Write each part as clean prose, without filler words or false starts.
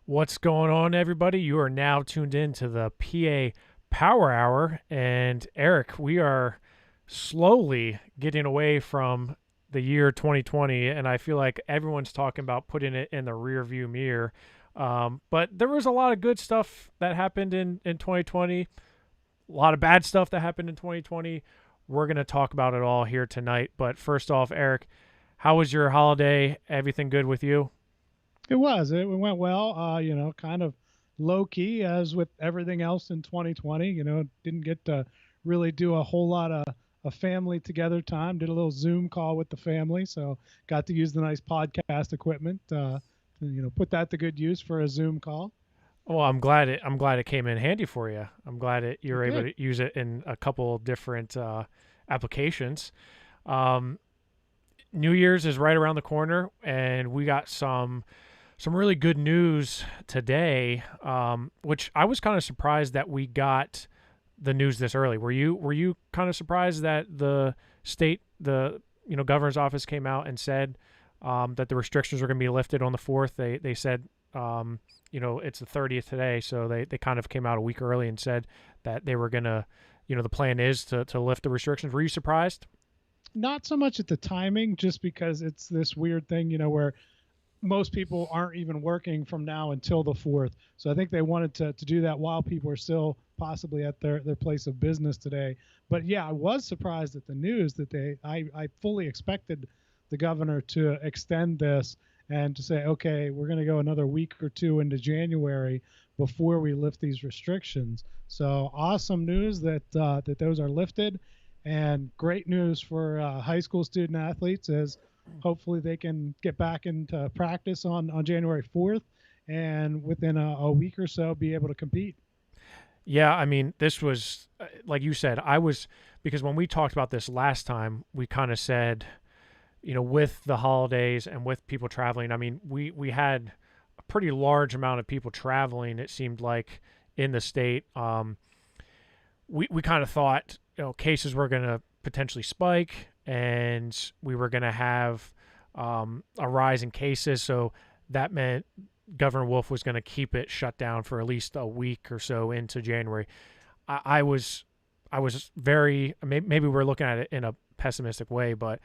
What's going on, everybody? You are now tuned in to the PA Power Hour. And Eric, we are slowly getting away from the year 2020, and I feel like everyone's talking about putting it in the rear view mirror. But there was a lot of good stuff that happened in 2020, a lot of bad stuff that happened in 2020. We're going to talk about it all here tonight. But first off, Eric, how was your holiday? Everything good with you? It was. It went well. Kind of low key as with everything else in 2020. Didn't get to really do a whole lot of a family together time. Did a little Zoom call with the family, so got to use the nice podcast equipment. Put that to good use for a Zoom call. Well, I'm glad it came in handy for you. I'm glad you It were able did. to use it in a couple different applications. Um, New Year's is right around the corner, and we got some really good news today. Which I was kind of surprised that we got the news this early. Were you kind of surprised that the governor's office came out and said that the restrictions were going to be lifted on the 4th? They said it's the 30th today, so they kind of came out a week early and said that they were gonna, the plan is to lift the restrictions. Were you surprised? Not so much at the timing, just because it's this weird thing, where most people aren't even working from now until the 4th. So I think they wanted to do that while people are still possibly at their place of business today. But yeah, I was surprised at the news that I fully expected the governor to extend this and to say, okay, we're going to go another week or two into January before we lift these restrictions. So awesome news that those are lifted, and great news for high school student athletes as hopefully they can get back into practice on January 4th and within a week or so be able to compete. Yeah, I mean, this was like you said. I was because when we talked about this last time, we kind of said, with the holidays and with people traveling. I mean, we had a pretty large amount of people traveling. It seemed like in the state. We kind of thought cases were going to potentially spike, and we were going to have a rise in cases. So that meant Governor Wolf was going to keep it shut down for at least a week or so into January. I was very maybe we're looking at it in a pessimistic way, but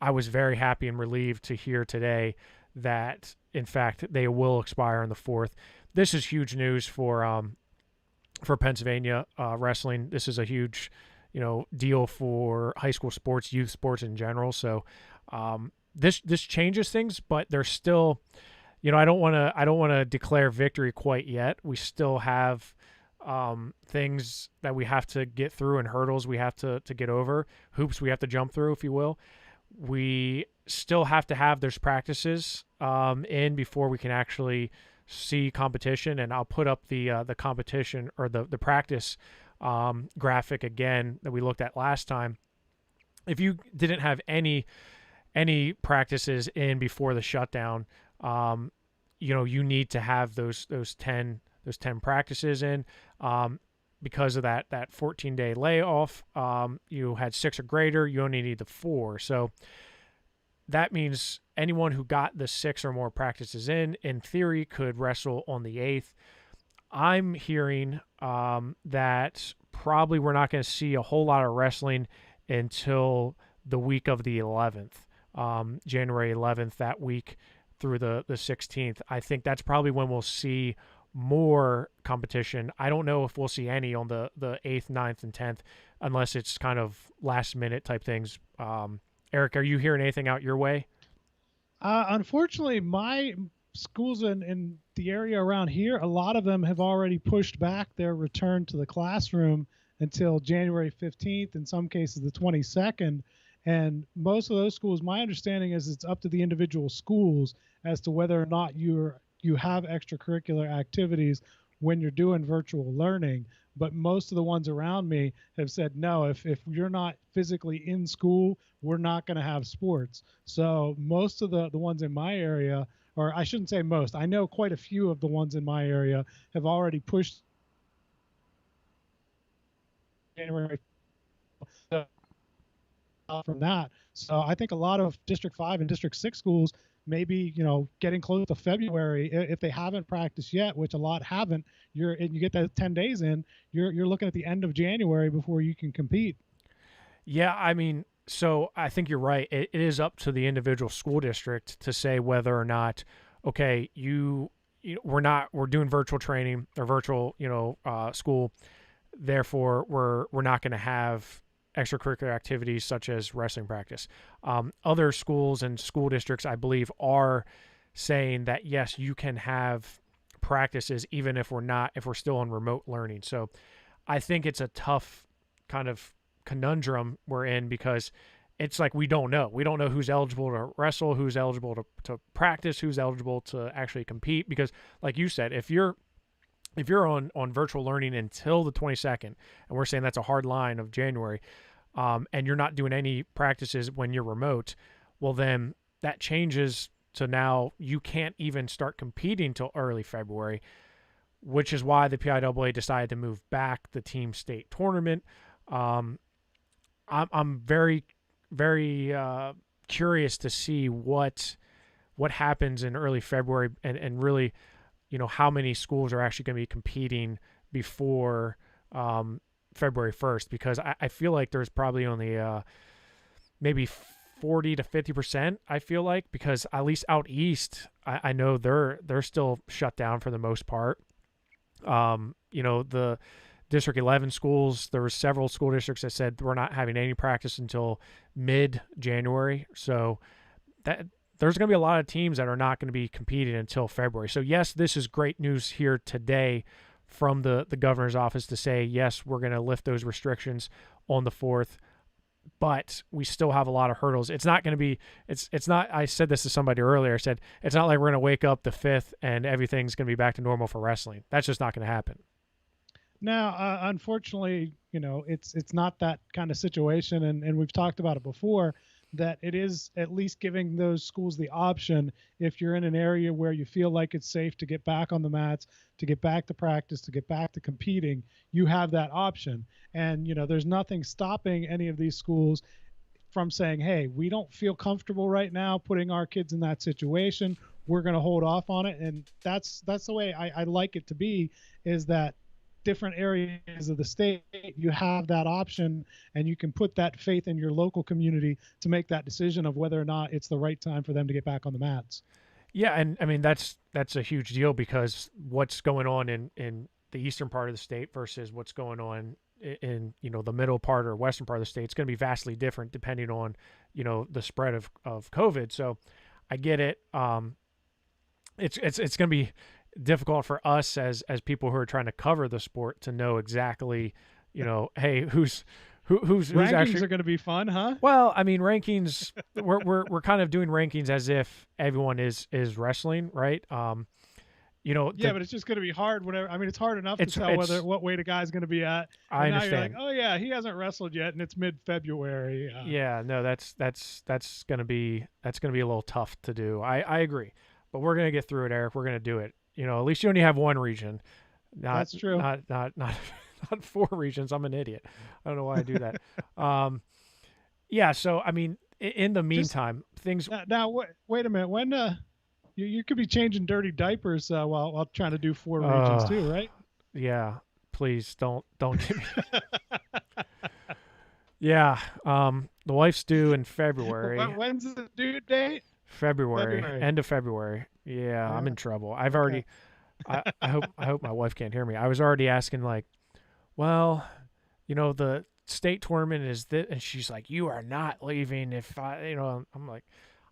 I was very happy and relieved to hear today that in fact they will expire on the 4th. This is huge news for Pennsylvania wrestling. This is a huge, deal for high school sports, youth sports in general. So this changes things, but there's still, I don't want to declare victory quite yet. We still have things that we have to get through and hurdles we have to get over, hoops we have to jump through, if you will. We still have to have those practices in before we can actually see competition, and I'll put up the competition or the practice graphic again that we looked at last time. If you didn't have any practices in before the shutdown, you need to have those ten practices in. Because of that 14-day layoff, you had 6 or greater, you only need the 4. So that means anyone who got the 6 or more practices in theory, could wrestle on the 8th. I'm hearing that probably we're not going to see a whole lot of wrestling until the week of the 11th, January 11th, that week through the 16th. I think that's probably when we'll see more competition. I don't know if we'll see any on the 8th, 9th, and 10th, unless it's kind of last minute type things. Eric, are you hearing anything out your way? Unfortunately, my schools in the area around here, a lot of them have already pushed back their return to the classroom until January 15th, in some cases the 22nd. And most of those schools, my understanding is it's up to the individual schools as to whether or not you have extracurricular activities when you're doing virtual learning. But most of the ones around me have said no, if you're not physically in school, we're not going to have sports. So most of the ones in my area, or I shouldn't say most, I know quite a few of the ones in my area have already pushed January from that. So I think a lot of District 5 and District 6 schools maybe, getting close to February, if they haven't practiced yet, which a lot haven't, and you get that 10 days in, you're looking at the end of January before you can compete. Yeah, I mean, so I think you're right. It is up to the individual school district to say whether or not, okay, we're doing virtual training or virtual, school. Therefore, we're not going to have extracurricular activities such as wrestling practice. Other schools and school districts, I believe, are saying that yes, you can have practices even if we're still on remote learning. So I think it's a tough kind of conundrum we're in because it's like we don't know who's eligible to wrestle, who's eligible to practice, who's eligible to actually compete, because like you said, if you're on virtual learning until the 22nd, and we're saying that's a hard line of January, and you're not doing any practices when you're remote, well then that changes to now you can't even start competing till early February, which is why the PIAA decided to move back the team state tournament. I'm very, very curious to see what happens in early February, and really, how many schools are actually going to be competing before February 1st, because I feel like there's probably only maybe 40 to 50%, I feel like, because at least out east, I know they're still shut down for the most part. The District 11 schools, there were several school districts that said we're not having any practice until mid-January. So that there's going to be a lot of teams that are not going to be competing until February. So yes, this is great news here today from the governor's office to say, yes, we're going to lift those restrictions on the 4th, but we still have a lot of hurdles. It's not going to be, it's not, I said this to somebody earlier, I said, it's not like we're going to wake up the 5th and everything's going to be back to normal for wrestling. That's just not going to happen. Now, unfortunately, it's not that kind of situation, and we've talked about it before, that it is at least giving those schools the option, if you're in an area where you feel like it's safe to get back on the mats, to get back to practice, to get back to competing, you have that option. And, there's nothing stopping any of these schools from saying, hey, we don't feel comfortable right now putting our kids in that situation. We're going to hold off on it. And that's the way I like it to be, is that different areas of the state, you have that option, and you can put that faith in your local community to make that decision of whether or not it's the right time for them to get back on the mats. Yeah, and I mean that's a huge deal, because what's going on in the eastern part of the state versus what's going on in the middle part or western part of the state, it's going to be vastly different depending on the spread of COVID. So I get it. It's going to be difficult for us as people who are trying to cover the sport to know exactly, hey, who's rankings actually are going to be fun, huh? Well, I mean, rankings, we're kind of doing rankings as if everyone is wrestling, right? Yeah, but it's just going to be hard whenever. I mean, it's hard enough to tell what weight a guy's going to be at. And I now understand. You're like, oh yeah, he hasn't wrestled yet, and it's mid-February. Yeah, no, that's going to be a little tough to do. I agree, but we're going to get through it, Eric. We're going to do it. At least you only have one region. That's true. Not 4 regions. I'm an idiot. I don't know why I do that. Yeah. So I mean, in the meantime, things. Now, wait a minute. When you could be changing dirty diapers while trying to do 4 regions too, right? Yeah. Please don't give me. Yeah. The wife's due in February. When's the due date? February. End of February. Yeah, I'm in trouble. I've already. I hope my wife can't hear me. I was already asking, like, well, the state tournament is this, and she's like, you are not leaving if I'm like,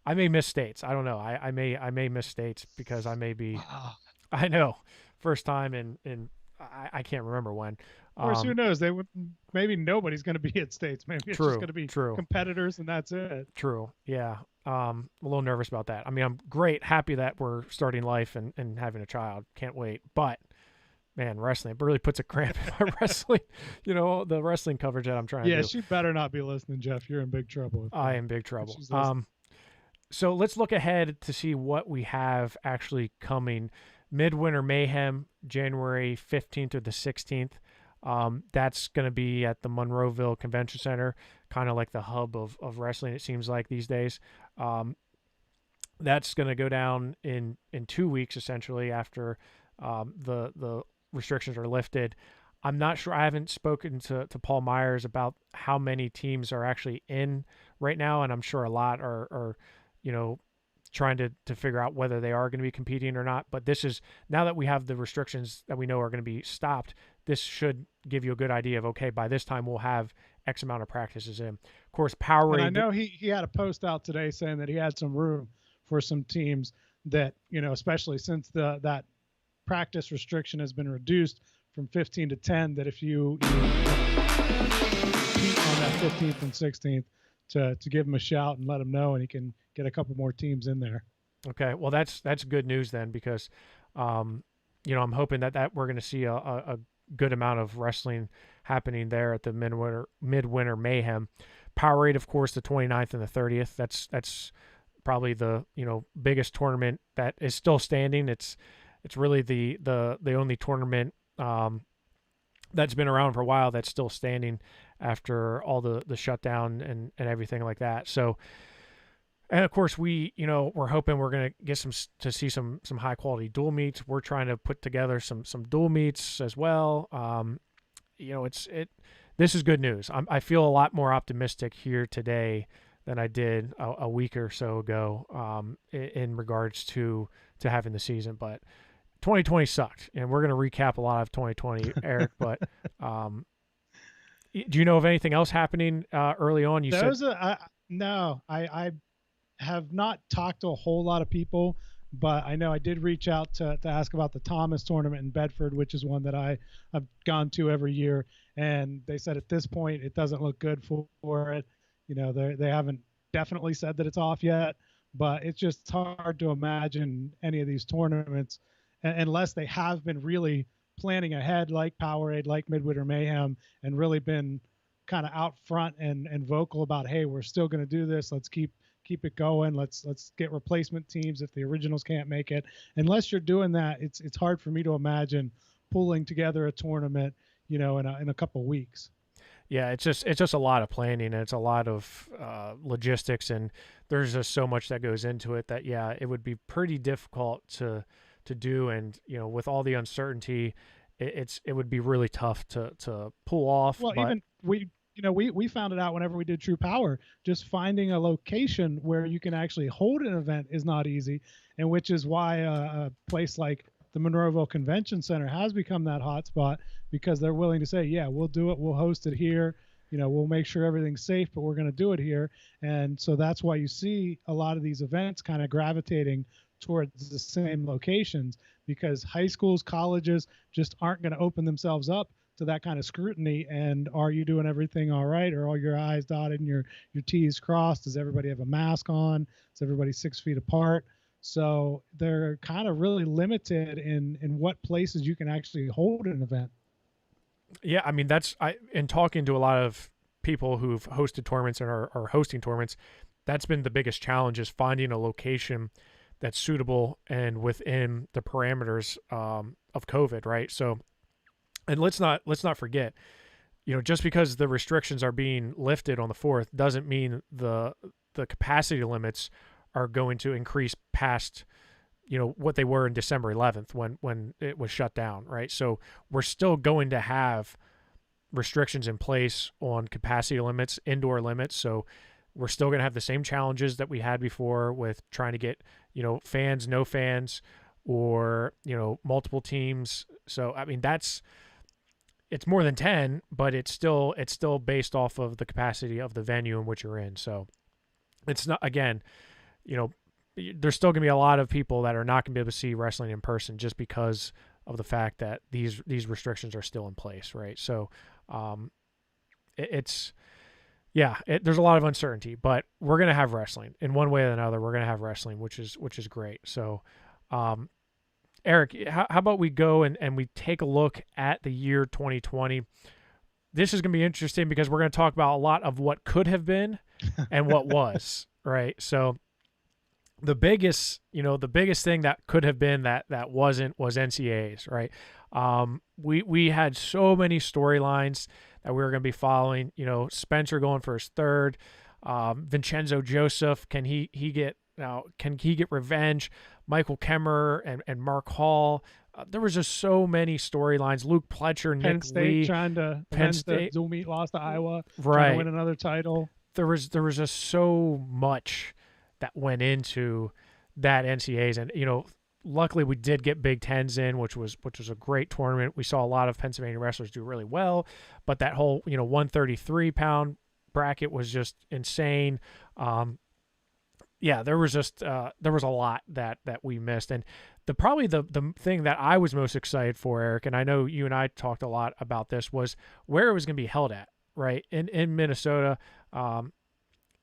I may miss states. I don't know. I may miss states because I may be. Wow. I know, first time in I can't remember when. Of course, who knows? Maybe nobody's going to be at states. Maybe it's just going to be competitors, and that's it. True. Yeah. A little nervous about that. I mean, I'm happy that we're starting life and having a child. Can't wait. But man, wrestling, it really puts a cramp in my wrestling. The wrestling coverage that I'm trying to do. Yeah, she better not be listening, Jeff. You're in big trouble. I am big trouble. So let's look ahead to see what we have actually coming. Midwinter Mayhem, January 15th through the 16th. That's going to be at the Monroeville Convention Center, kind of like the hub of wrestling, it seems like these days. That's going to go down in 2 weeks, essentially, after the restrictions are lifted. I'm not sure. I haven't spoken to Paul Myers about how many teams are actually in right now, and I'm sure a lot are you know, trying to figure out whether they are going to be competing or not. But this is, now that we have the restrictions that we know are going to be stopped, this should give you a good idea of, okay, by this time we'll have X amount of practices in. Of course, And I Powerade. know he had a post out today saying that he had some room for some teams that, especially since that practice restriction has been reduced from 15 to 10, that if you compete on that 15th and 16th, to give him a shout and let him know, and he can get a couple more teams in there. Okay, well that's good news then, because I'm hoping that we're going to see a good amount of wrestling happening there at the midwinter mayhem. Powerade, of course, the 29th and the 30th. That's probably the biggest tournament that is still standing. It's really the only tournament that's been around for a while that's still standing after all the shutdown and everything like that. So, and of course we're hoping we're going to get to see some high quality dual meets. We're trying to put together some dual meets as well. This is good news. I feel a lot more optimistic here today than I did a week or so ago in regards to having the season. But 2020 sucked, and we're going to recap a lot of 2020, Eric. But do you know of anything else happening early on? No, I have not talked to a whole lot of people, but I know I did reach out to ask about the Thomas tournament in Bedford, which is one that I've gone to every year, and they said at this point it doesn't look good for it. They haven't definitely said that it's off yet, but it's just hard to imagine any of these tournaments unless they have been really planning ahead, like Powerade, like Midwinter Mayhem, and really been kind of out front and vocal about, hey, we're still going to do this. Let's keep it going. Let's get replacement teams if the originals can't make it. Unless you're doing that, it's hard for me to imagine pulling together a tournament, in a couple weeks. Yeah, it's just a lot of planning, and it's a lot of logistics, and there's just so much that goes into it that, yeah, it would be pretty difficult to do. And with all the uncertainty, it would be really tough to pull off. Well, even we found it out whenever we did True Power. Just finding a location where you can actually hold an event is not easy, and which is why a place like the Monroeville Convention Center has become that hot spot, because they're willing to say, yeah, we'll do it, we'll host it here, we'll make sure everything's safe, but we're going to do it here. And so that's why you see a lot of these events kind of gravitating towards the same locations, because high schools, colleges just aren't going to open themselves up to that kind of scrutiny. And are you doing everything all right? Are all your I's dotted and your T's crossed? Does everybody have a mask on? Is everybody 6 feet apart? So they're kind of really limited in what places you can actually hold an event. Yeah, I mean, in talking to a lot of people who've hosted tournaments and are hosting tournaments, that's been the biggest challenge, is finding a location that's suitable and within the parameters of COVID, right? So, and let's not forget, just because the restrictions are being lifted on the 4th doesn't mean the capacity limits are going to increase past what they were in December 11th when it was shut down, right? So we're still going to have restrictions in place on capacity limits, indoor limits. So we're still going to have the same challenges that we had before with trying to get fans, no fans, or multiple teams. So I mean, it's more than 10, but it's still based off of the capacity of the venue in which you're in. So it's not, again, there's still going to be a lot of people that are not going to be able to see wrestling in person just because of the fact that these restrictions are still in place, right? So there's a lot of uncertainty, but we're going to have wrestling in one way or another. We're going to have wrestling, which is great. So Eric, how about we go and we take a look at the year 2020? This is going to be interesting because we're going to talk about a lot of what could have been and what was, right? So the biggest thing that could have been that wasn't was NCAAs, right? We had so many storylines that we were going to be following. Spencer going for his third. Vincenzo Joseph, can he get Now, can he get revenge? Michael Kemmer and Mark Hall. There was just so many storylines. Luke Pletcher, Penn Nick State Lee, trying to Penn avenge the State. dual meet loss to Iowa, trying to Right. win another title. There was just so much that went into that NCAAs, and luckily we did get Big Tens in, which was a great tournament. We saw a lot of Pennsylvania wrestlers do really well, but that whole 133-pound bracket was just insane. Yeah, there was a lot that we missed, and probably the thing that I was most excited for, Eric, and I know you and I talked a lot about this, was where it was going to be held at, right in Minnesota.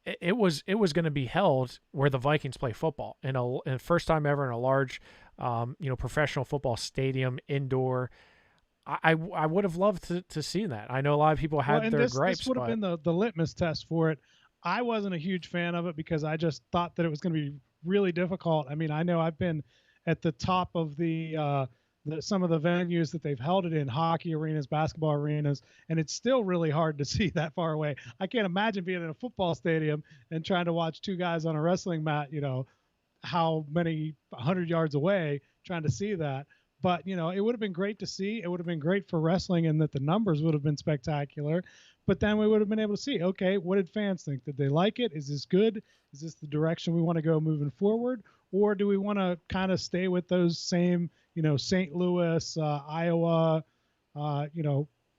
It was going to be held where the Vikings play football in a first time ever in a large, professional football stadium indoor. I would have loved to see that. I know a lot of people had their gripes. This would have been the litmus test for it. I wasn't a huge fan of it because I just thought that it was going to be really difficult. I mean, I know I've been at the top of some of the venues that they've held it in, hockey arenas, basketball arenas, and it's still really hard to see that far away. I can't imagine being in a football stadium and trying to watch two guys on a wrestling mat, how many 100 yards away, trying to see that. But, it would have been great to see. It would have been great for wrestling, and that the numbers would have been spectacular. But then we would have been able to see, okay, what did fans think? Did they like it? Is this good? Is this the direction we want to go moving forward? Or do we want to kind of stay with those same, St. Louis, Iowa,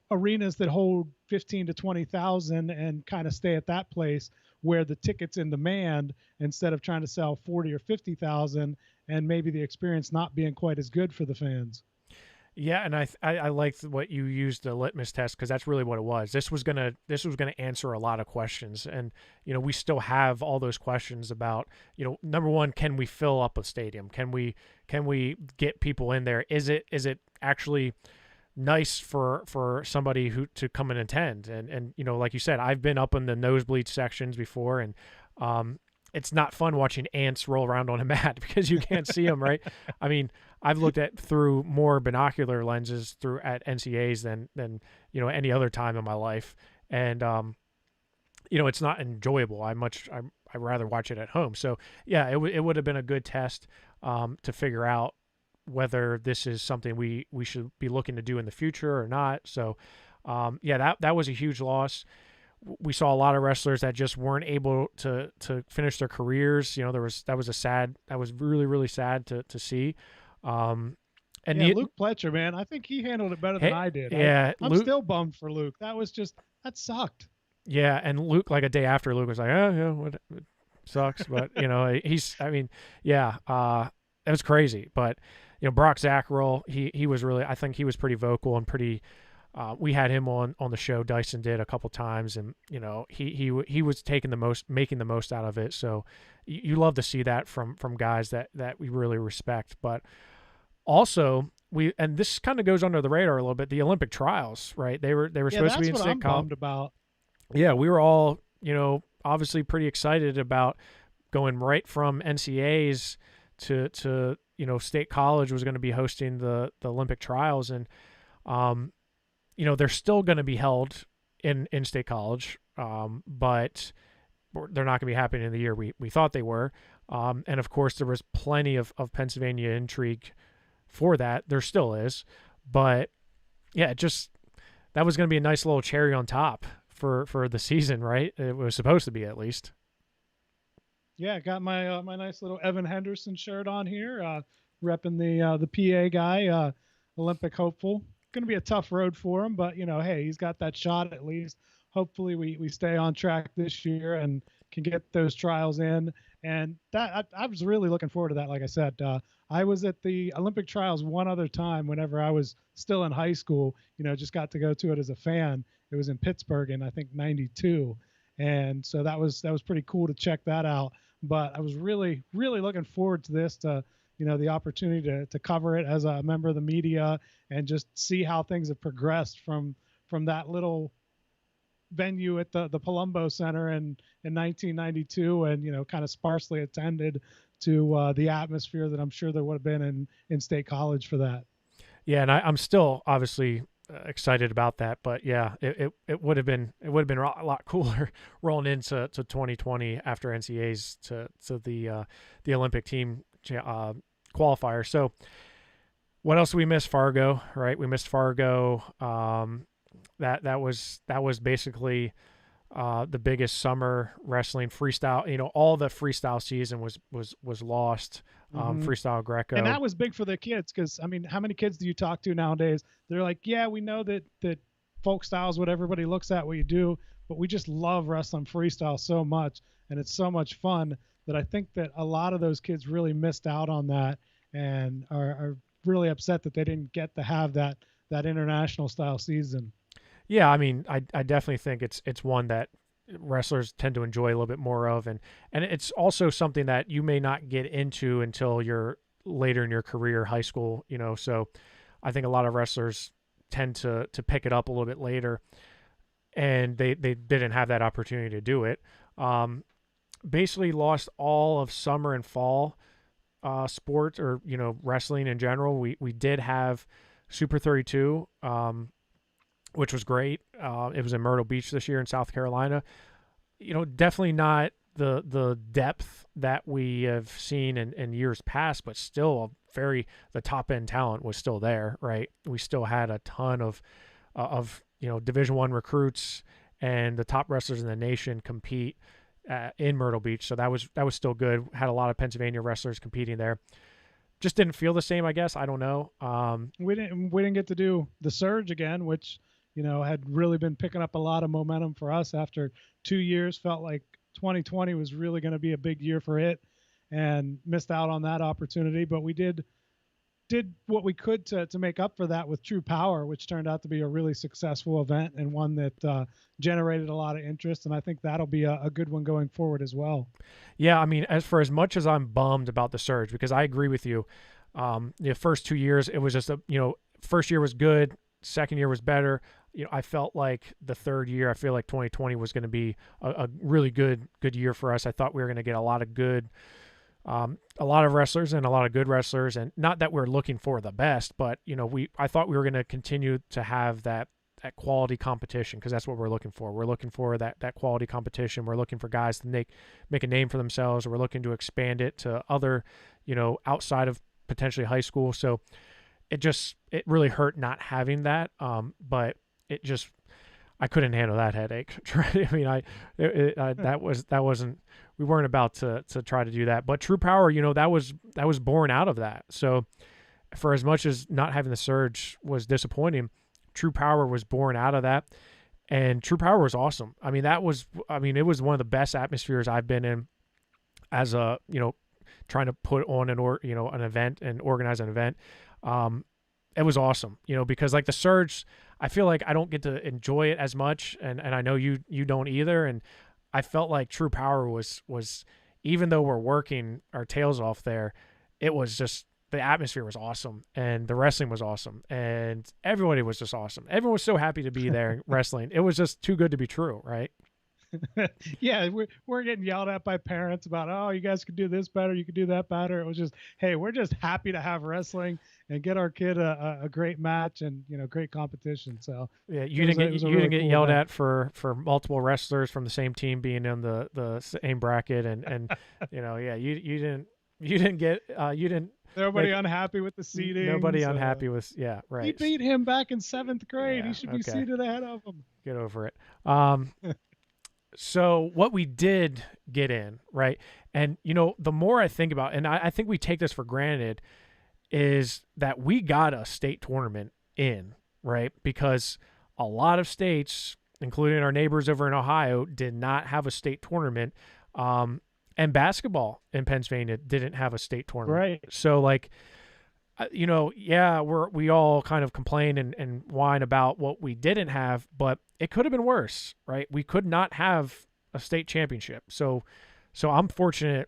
arenas that hold 15 to 20,000 and kind of stay at that place where the ticket's in demand instead of trying to sell 40 or 50,000 and maybe the experience not being quite as good for the fans. Yeah, and I liked what you used, the litmus test, because that's really what it was. This was gonna answer a lot of questions, and we still have all those questions about number one, can we fill up a stadium? Can we get people in there? Is it actually nice for somebody who to come and attend? And like you said, I've been up in the nosebleed sections before, and it's not fun watching ants roll around on a mat because you can't see them, right? I mean, I've looked at through more binocular lenses at NCAs than any other time in my life, and it's not enjoyable. I rather watch it at home. So yeah, it would have been a good test to figure out whether this is something we should be looking to do in the future or not. So yeah, that was a huge loss. We saw a lot of wrestlers that just weren't able to finish their careers. That was really, really sad to see. And yeah, Luke Pletcher, man, I think he handled it better than I did. Yeah, I'm still bummed for Luke. That sucked. Yeah, and Luke, like a day after, Luke was like, "Oh, yeah, what it sucks," but it was crazy. But Brock Zackrell, he was really, I think he was pretty vocal and pretty. We had him on the show. Dyson did a couple times, and he was making the most out of it. So you love to see that from guys that we really respect. But also and this kind of goes under the radar a little bit. The Olympic trials, right? They were supposed to be in State College. Bummed about. Yeah, we were all obviously pretty excited about going right from NCAAs to State College was going to be hosting the Olympic trials, and they're still going to be held in State College, but they're not going to be happening in the year we thought they were. And of course, there was plenty of Pennsylvania intrigue for that. There still is, but yeah, that was going to be a nice little cherry on top for the season, right? It was supposed to be, at least. Yeah, got my my nice little Evan Henderson shirt on here, repping the PA guy, Olympic hopeful. Going to be a tough road for him, but hey, he's got that shot at least. Hopefully we stay on track this year and can get those trials in. And that I was really looking forward to that. Like I said, I was at the Olympic trials one other time whenever I was still in high school. Just got to go to it as a fan. It was in Pittsburgh in I think '92, and so that was pretty cool to check that out. But I was really looking forward to this, to the opportunity to cover it as a member of the media and just see how things have progressed from that little venue at the Palumbo Center in 1992 and kind of sparsely attended to the atmosphere that I'm sure there would have been in State College for that. Yeah, and I'm still obviously excited about that. But yeah, it would have been a lot cooler rolling into 2020 after NCAAs to the Olympic team qualifier. So what else did we miss? Fargo, right? We missed Fargo. That was basically the biggest summer wrestling freestyle. All the freestyle season was lost. Freestyle Greco, and that was big for the kids because I mean, how many kids do you talk to nowadays? They're like, yeah, we know that folk style is what everybody looks at, what you do, but we just love wrestling freestyle so much, and it's so much fun that I think that a lot of those kids really missed out on that and are really upset that they didn't get to have that international style season. Yeah, I mean, I definitely think it's one that wrestlers tend to enjoy a little bit more of, and it's also something that you may not get into until you're later in your career, high school, so I think a lot of wrestlers tend to pick it up a little bit later, and they didn't have that opportunity to do it. Basically lost all of summer and fall sports, or wrestling in general. We did have Super 32, which was great. It was in Myrtle Beach this year in South Carolina. Definitely not the depth that we have seen in years past, but still the top end talent was still there, right? We still had a ton of Division I recruits, and the top wrestlers in the nation compete in Myrtle Beach. So that was still good. Had a lot of Pennsylvania wrestlers competing there. Just didn't feel the same, I guess. I don't know. We didn't get to do the Surge again, which had really been picking up a lot of momentum for us after 2 years. Felt like 2020 was really going to be a big year for it, and missed out on that opportunity. But we did what we could to make up for that with True Power, which turned out to be a really successful event and one that generated a lot of interest. And I think that'll be a good one going forward as well. Yeah, I mean, as much as I'm bummed about the Surge, because I agree with you, the first 2 years, it was just first year was good, second year was better. I felt like the third year, I feel like 2020 was going to be a really good year for us. I thought we were going to get a lot of wrestlers and a lot of good wrestlers, and not that we're looking for the best, but I thought we were going to continue to have that quality competition, because that's what we're looking for. We're looking for that quality competition. We're looking for guys to make a name for themselves. We're looking to expand it to other, outside of potentially high school. So it really hurt not having that. But I couldn't handle that headache. I mean, that wasn't, we weren't about to try to do that. But True Power, that was born out of that. So for as much as not having the Surge was disappointing, True Power was born out of that. And True Power was awesome. I mean, it was one of the best atmospheres I've been in as a, trying to put on an event and organize an event. It was awesome, because like the Surge, I feel like I don't get to enjoy it as much, and I know you don't either. And I felt like True Power was even though we're working our tails off there, it was just, the atmosphere was awesome, and the wrestling was awesome, and everybody was just awesome. Everyone was so happy to be there wrestling. It was just too good to be true, right? Yeah, we're getting yelled at by parents about, oh, you guys could do this better, you could do that better. It was just, hey, we're just happy to have wrestling and get our kid a great match and great competition. So yeah, you didn't get yelled at for multiple wrestlers from the same team being in the same bracket, and yeah, you didn't get Nobody unhappy with the seating. Nobody unhappy with, yeah, right. He beat him back in 7th grade. Yeah, he should be seated ahead of him. Get over it. So what we did get in, right? And, the more I think about, and I think we take this for granted, is that we got a state tournament in, right? Because a lot of states, including our neighbors over in Ohio, did not have a state tournament. And basketball in Pennsylvania didn't have a state tournament. Right. So yeah, we all kind of complain and whine about what we didn't have, but it could have been worse, right? We could not have a state championship. So I'm fortunate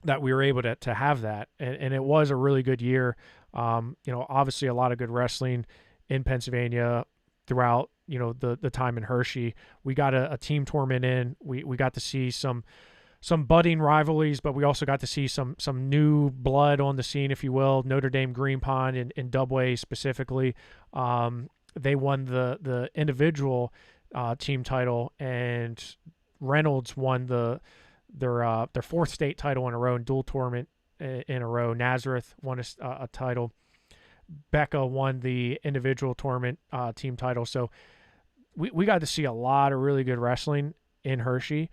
that we were able to have that. And it was a really good year. Obviously a lot of good wrestling in Pennsylvania throughout, the time in Hershey. We got a team tournament in. We got to see some budding rivalries, but we also got to see some new blood on the scene, if you will. Notre Dame Green Pond in Dubway specifically. they won the individual team title, and Reynolds won their fourth state title in a row, and dual tournament in a row. Nazareth won a title. Becca won the individual tournament team title. So we got to see a lot of really good wrestling in Hershey,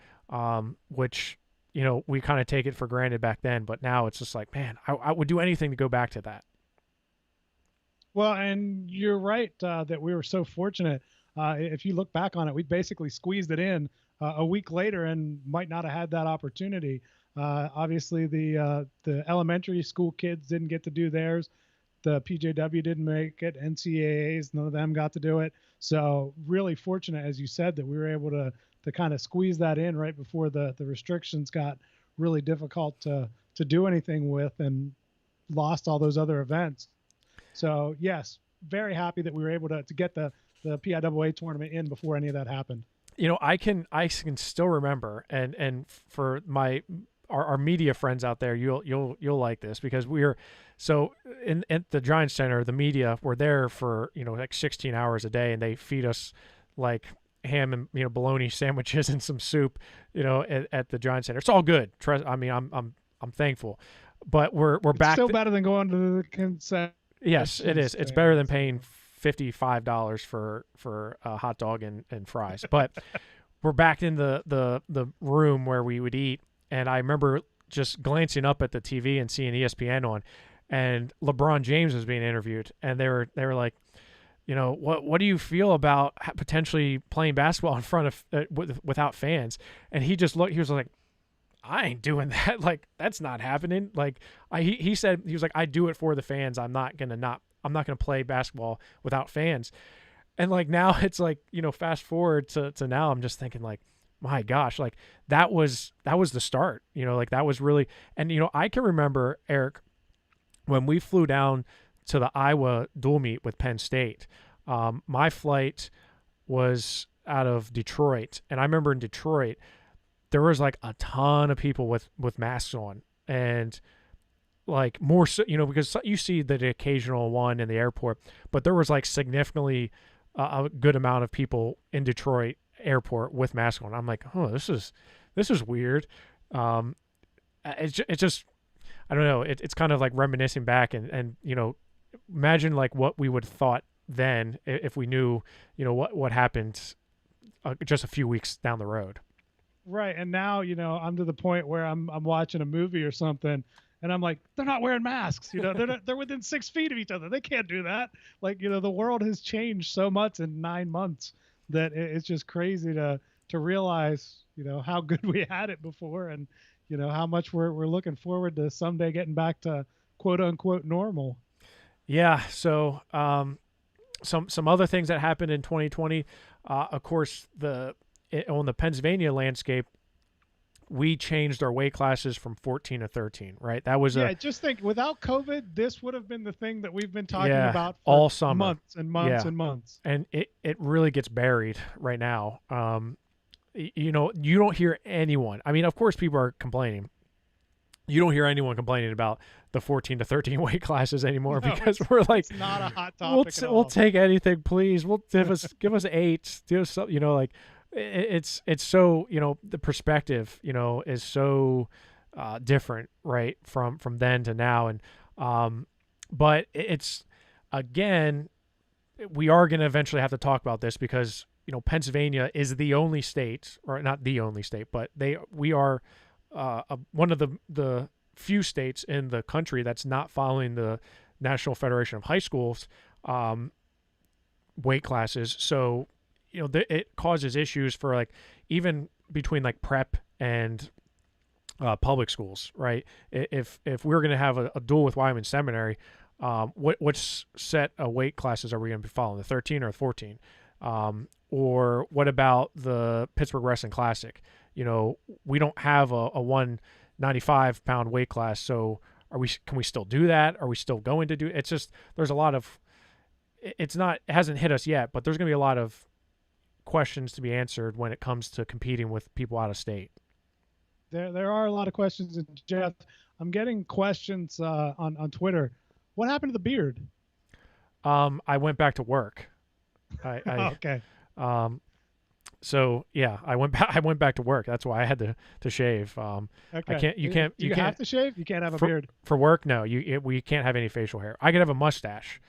which, we kind of take it for granted back then, but now it's just like, man, I would do anything to go back to that. Well, and you're right that we were so fortunate. If you look back on it, we basically squeezed it in a week later and might not have had that opportunity. Obviously, the elementary school kids didn't get to do theirs. The PJW didn't make it. NCAAs, none of them got to do it. So really fortunate, as you said, that we were able to kind of squeeze that in right before the restrictions got really difficult to do anything with, and lost all those other events. So yes, very happy that we were able to get the PIAA tournament in before any of that happened. I can still remember, and for our media friends out there, you'll like this, because so at the Giant Center, the media were there for like 16 hours a day, and they feed us like ham and bologna sandwiches and some soup at the Giant Center. It's all good. I'm thankful, but we're back. Still better than going to the concession. Yes, it is. It's better than paying $55 for a hot dog and fries. But we're back in the room where we would eat, and I remember just glancing up at the TV and seeing ESPN on, and LeBron James was being interviewed, and they were like, what do you feel about potentially playing basketball in front of without fans? And he was like, I ain't doing that. Like, that's not happening. Like, he said, he was like, I do it for the fans. I'm not gonna play basketball without fans. And like, now it's like, fast forward to now, I'm just thinking like, my gosh, like that was the start, like that was really, and I can remember, Eric, when we flew down to the Iowa dual meet with Penn State, my flight was out of Detroit. And I remember in Detroit, there was like a ton of people with masks on, and like more so, because you see the occasional one in the airport, but there was like significantly a good amount of people in Detroit airport with masks on. I'm like, oh, this is weird. It's just, I don't know. It's kind of like reminiscing back and imagine like what we would have thought then if we knew, what happened just a few weeks down the road. Right. And now, I'm to the point where I'm watching a movie or something, and I'm like, they're not wearing masks. They're within 6 feet of each other. They can't do that. Like, the world has changed so much in 9 months that it's just crazy to realize, how good we had it before, and, how much we're looking forward to someday getting back to quote unquote normal. Yeah. So, some other things that happened in 2020, of course, on the Pennsylvania landscape, we changed our weight classes from 14 to 13, right? That was just think, without COVID, this would have been the thing that we've been talking about for all summer, months and months and months. And it really gets buried right now. You don't hear anyone. I mean, of course, people are complaining. You don't hear anyone complaining about the 14 to 13 weight classes anymore, because we're like, it's not a hot topic at all. We'll take anything, please. We'll give us 8. Do something, like. It's so, the perspective, is so different, right, from then to now. And but it's, again, we are going to eventually have to talk about this, because Pennsylvania is the only state, or not the only state, but we are one of the few states in the country that's not following the National Federation of High Schools weight classes. So it causes issues for like even between like prep and public schools, right? If we're going to have a duel with Wyoming Seminary, what set of weight classes are we going to be following, the 13 or 14? Or what about the Pittsburgh Wrestling Classic? We don't have a 195-pound weight class, so can we still do that? Are we still going to do it? It's just, there's a lot of, it hasn't hit us yet, but there's going to be a lot of questions to be answered when it comes to competing with people out of state. There are a lot of questions. And Jeff, I'm getting questions on Twitter. What happened to the beard? I went back to work. I Okay. um so yeah, I went back I went back to work. That's why I had to shave. I Okay. can't you can't Do you you have can't to shave? You can't have a for beard. for work. No, we can't have any facial hair. I could have a mustache.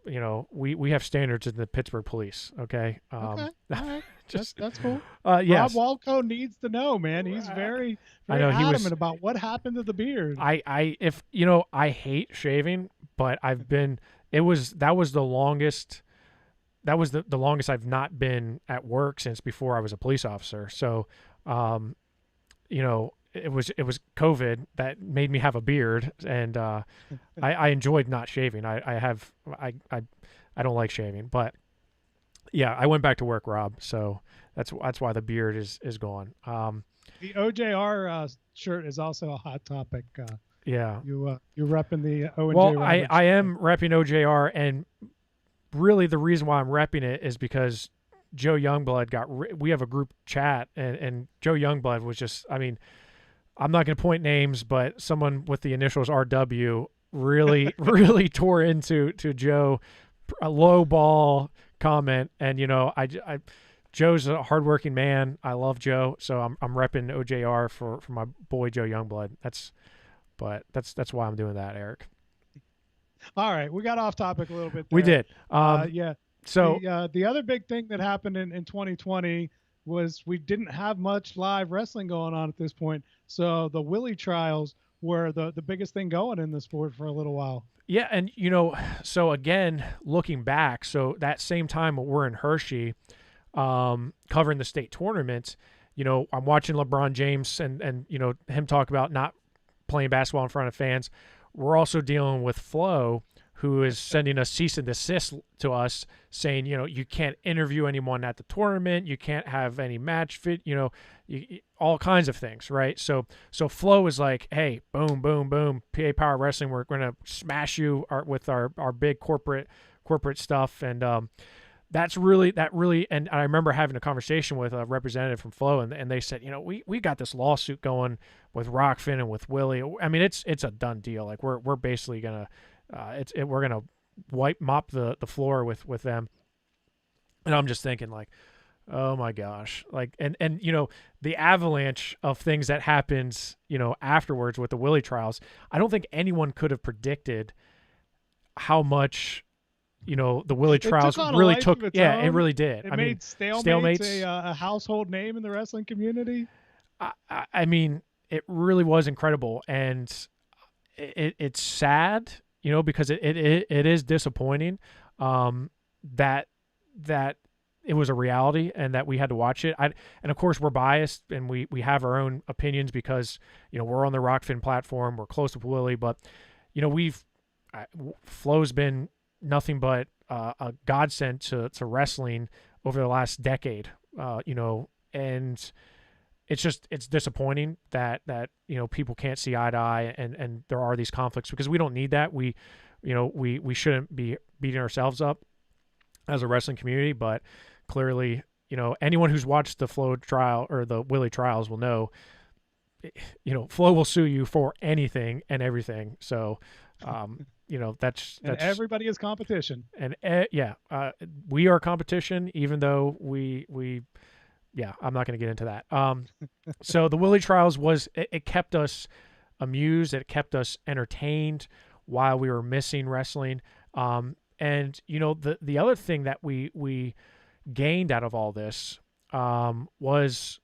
We have standards in the Pittsburgh police. Okay. Okay. All right. Just That's cool. Rob yes. Walco needs to know, man. He's I very I very know he was. adamant about what happened to the beard. I if I hate shaving, but I've been. It was that was the longest. That was the longest I've not been at work since before I was a police officer. So, it was COVID that made me have a beard, and I enjoyed not shaving. I don't like shaving, but yeah, I went back to work, Rob. So that's why the beard is gone. The OJR shirt is also a hot topic. Yeah. You're repping the O and Well, J I Roberts. I am repping OJR, and really the reason why I'm repping it is because Joe Youngblood we have a group chat, and Joe Youngblood was just, I mean, I'm not going to point names, but someone with the initials RW really really tore into Joe, a low ball comment. And Joe's a hardworking man. I love Joe, so I'm repping OJR for my boy Joe Youngblood. That's why I'm doing that, Eric. All right, we got off topic a little bit We there. did. Yeah. So The other big thing that happened in 2020 was we didn't have much live wrestling going on at this point. So the Willie trials were the biggest thing going in the sport for a little while. yeah, and so again, looking back, so that same time we're in Hershey, covering the state tournament. I'm watching LeBron James and him talk about not playing basketball in front of fans. We're also dealing with Flo, who is sending a cease and desist to us, saying, you can't interview anyone at the tournament, you can't have any match fit, all kinds of things, right? So Flo is like, hey, boom, boom, boom, PA Power Wrestling, we're going to smash you with our big corporate stuff. And that really, and I remember having a conversation with a representative from Flo, and they said, we got this lawsuit going with Rockfin and with Willie. I mean, it's a done deal. Like we're basically gonna, we're gonna mop the floor with them. And I'm just thinking, like, oh my gosh, like, and the avalanche of things that happens, afterwards with the Willie trials. I don't think anyone could have predicted how much the Willie trials really took. Yeah, it really did. It I mean, made stalemates a household name in the wrestling community. I mean, it really was incredible, and it's sad, because it is disappointing, that it was a reality and that we had to watch it. And of course we're biased and we have our own opinions because we're on the Rockfin platform, we're close to Willie, but Flo's been nothing but a godsend to wrestling over the last decade, and it's disappointing that people can't see eye to eye, and there are these conflicts because we don't need that. We shouldn't be beating ourselves up as a wrestling community, but clearly, anyone who's watched the Flo trial or the Willie trials will know, Flo will sue you for anything and everything. So, that's everybody is competition. And we are competition, even though I'm not going to get into that. So the Willie trials it kept us amused, it kept us entertained while we were missing wrestling. And the other thing that we gained out of all this was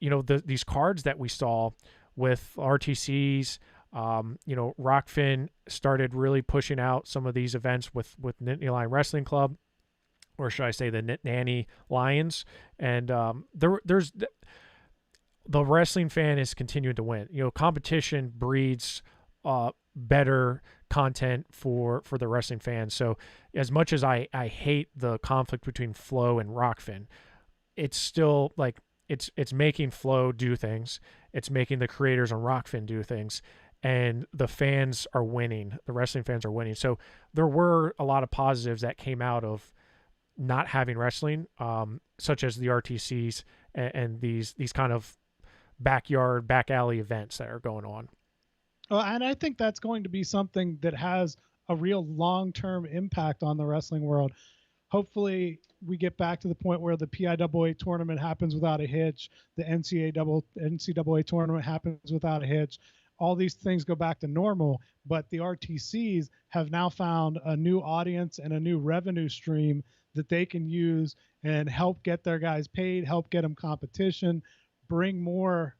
these cards that we saw with RTCs. Rockfin started really pushing out some of these events with Nittany Lion Wrestling Club, or should I say the Knit Nanny Lions. And there's the wrestling fan is continuing to win. Competition breeds better content for the wrestling fans. So as much as I hate the conflict between Flo and Rockfin, it's still like it's making Flo do things. It's making the creators on Rockfin do things. And the fans are winning. The wrestling fans are winning. So there were a lot of positives that came out of not having wrestling, such as the RTCs and these kind of back alley events that are going on. And I think that's going to be something that has a real long-term impact on the wrestling world. hopefully we get back to the point where the PIAA tournament happens without a hitch, the NCAA tournament happens without a hitch. All these things go back to normal, but the RTCs have now found a new audience and a new revenue stream that they can use and help get their guys paid, help get them competition, bring more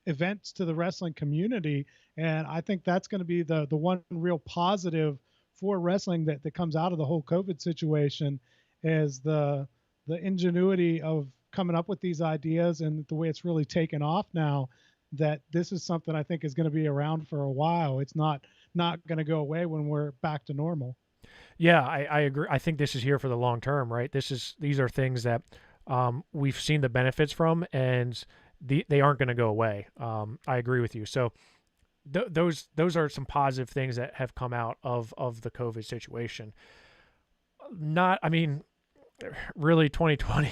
events to the wrestling community. And I think that's going to be the one real positive for wrestling that comes out of the whole COVID situation, is the ingenuity of coming up with these ideas and the way it's really taken off now, that this is something I think is going to be around for a while. It's not going to go away when we're back to normal. Yeah, I agree. I think this is here for the long term, right? These are things that we've seen the benefits from, and they aren't going to go away. I agree with you. So those are some positive things that have come out of the COVID situation. I mean, really 2020,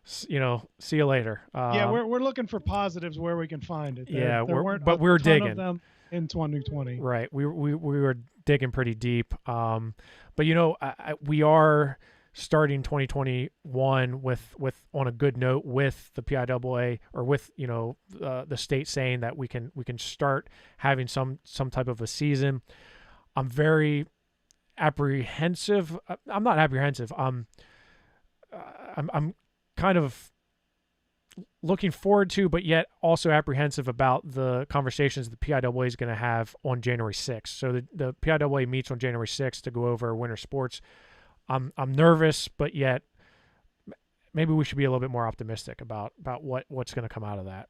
see you later. Yeah, we're looking for positives where we can find it. We're digging of them in 2020. Right. We were digging pretty deep. But we are starting 2021 with on a good note with the PIAA, or with the state saying that we can start having some type of a season. I'm very apprehensive. I'm not apprehensive. I'm kind of looking forward to, but yet also apprehensive about the conversations the PIAA is going to have on January 6th. So the PIAA meets on January 6th to go over winter sports. I'm nervous, but yet maybe we should be a little bit more optimistic about what's going to come out of that.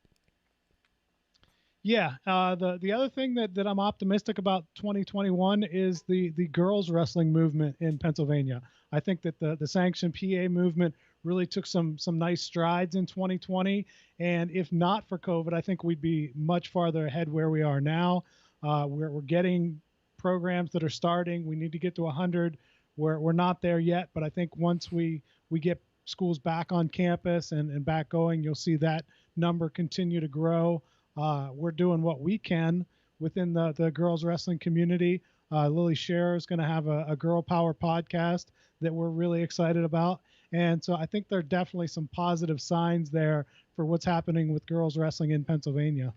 Yeah. The other thing that I'm optimistic about 2021 is the girls wrestling movement in Pennsylvania. I think that the sanctioned PA movement really took some nice strides in 2020. And if not for COVID, I think we'd be much farther ahead where we are now. We're getting programs that are starting. We need to get to 100. We're not there yet, but I think once we get schools back on campus and back going, you'll see that number continue to grow. We're doing what we can within the girls wrestling community. Lily Scherer is going to have a girl power podcast that we're really excited about. And so I think there are definitely some positive signs there for what's happening with girls wrestling in Pennsylvania.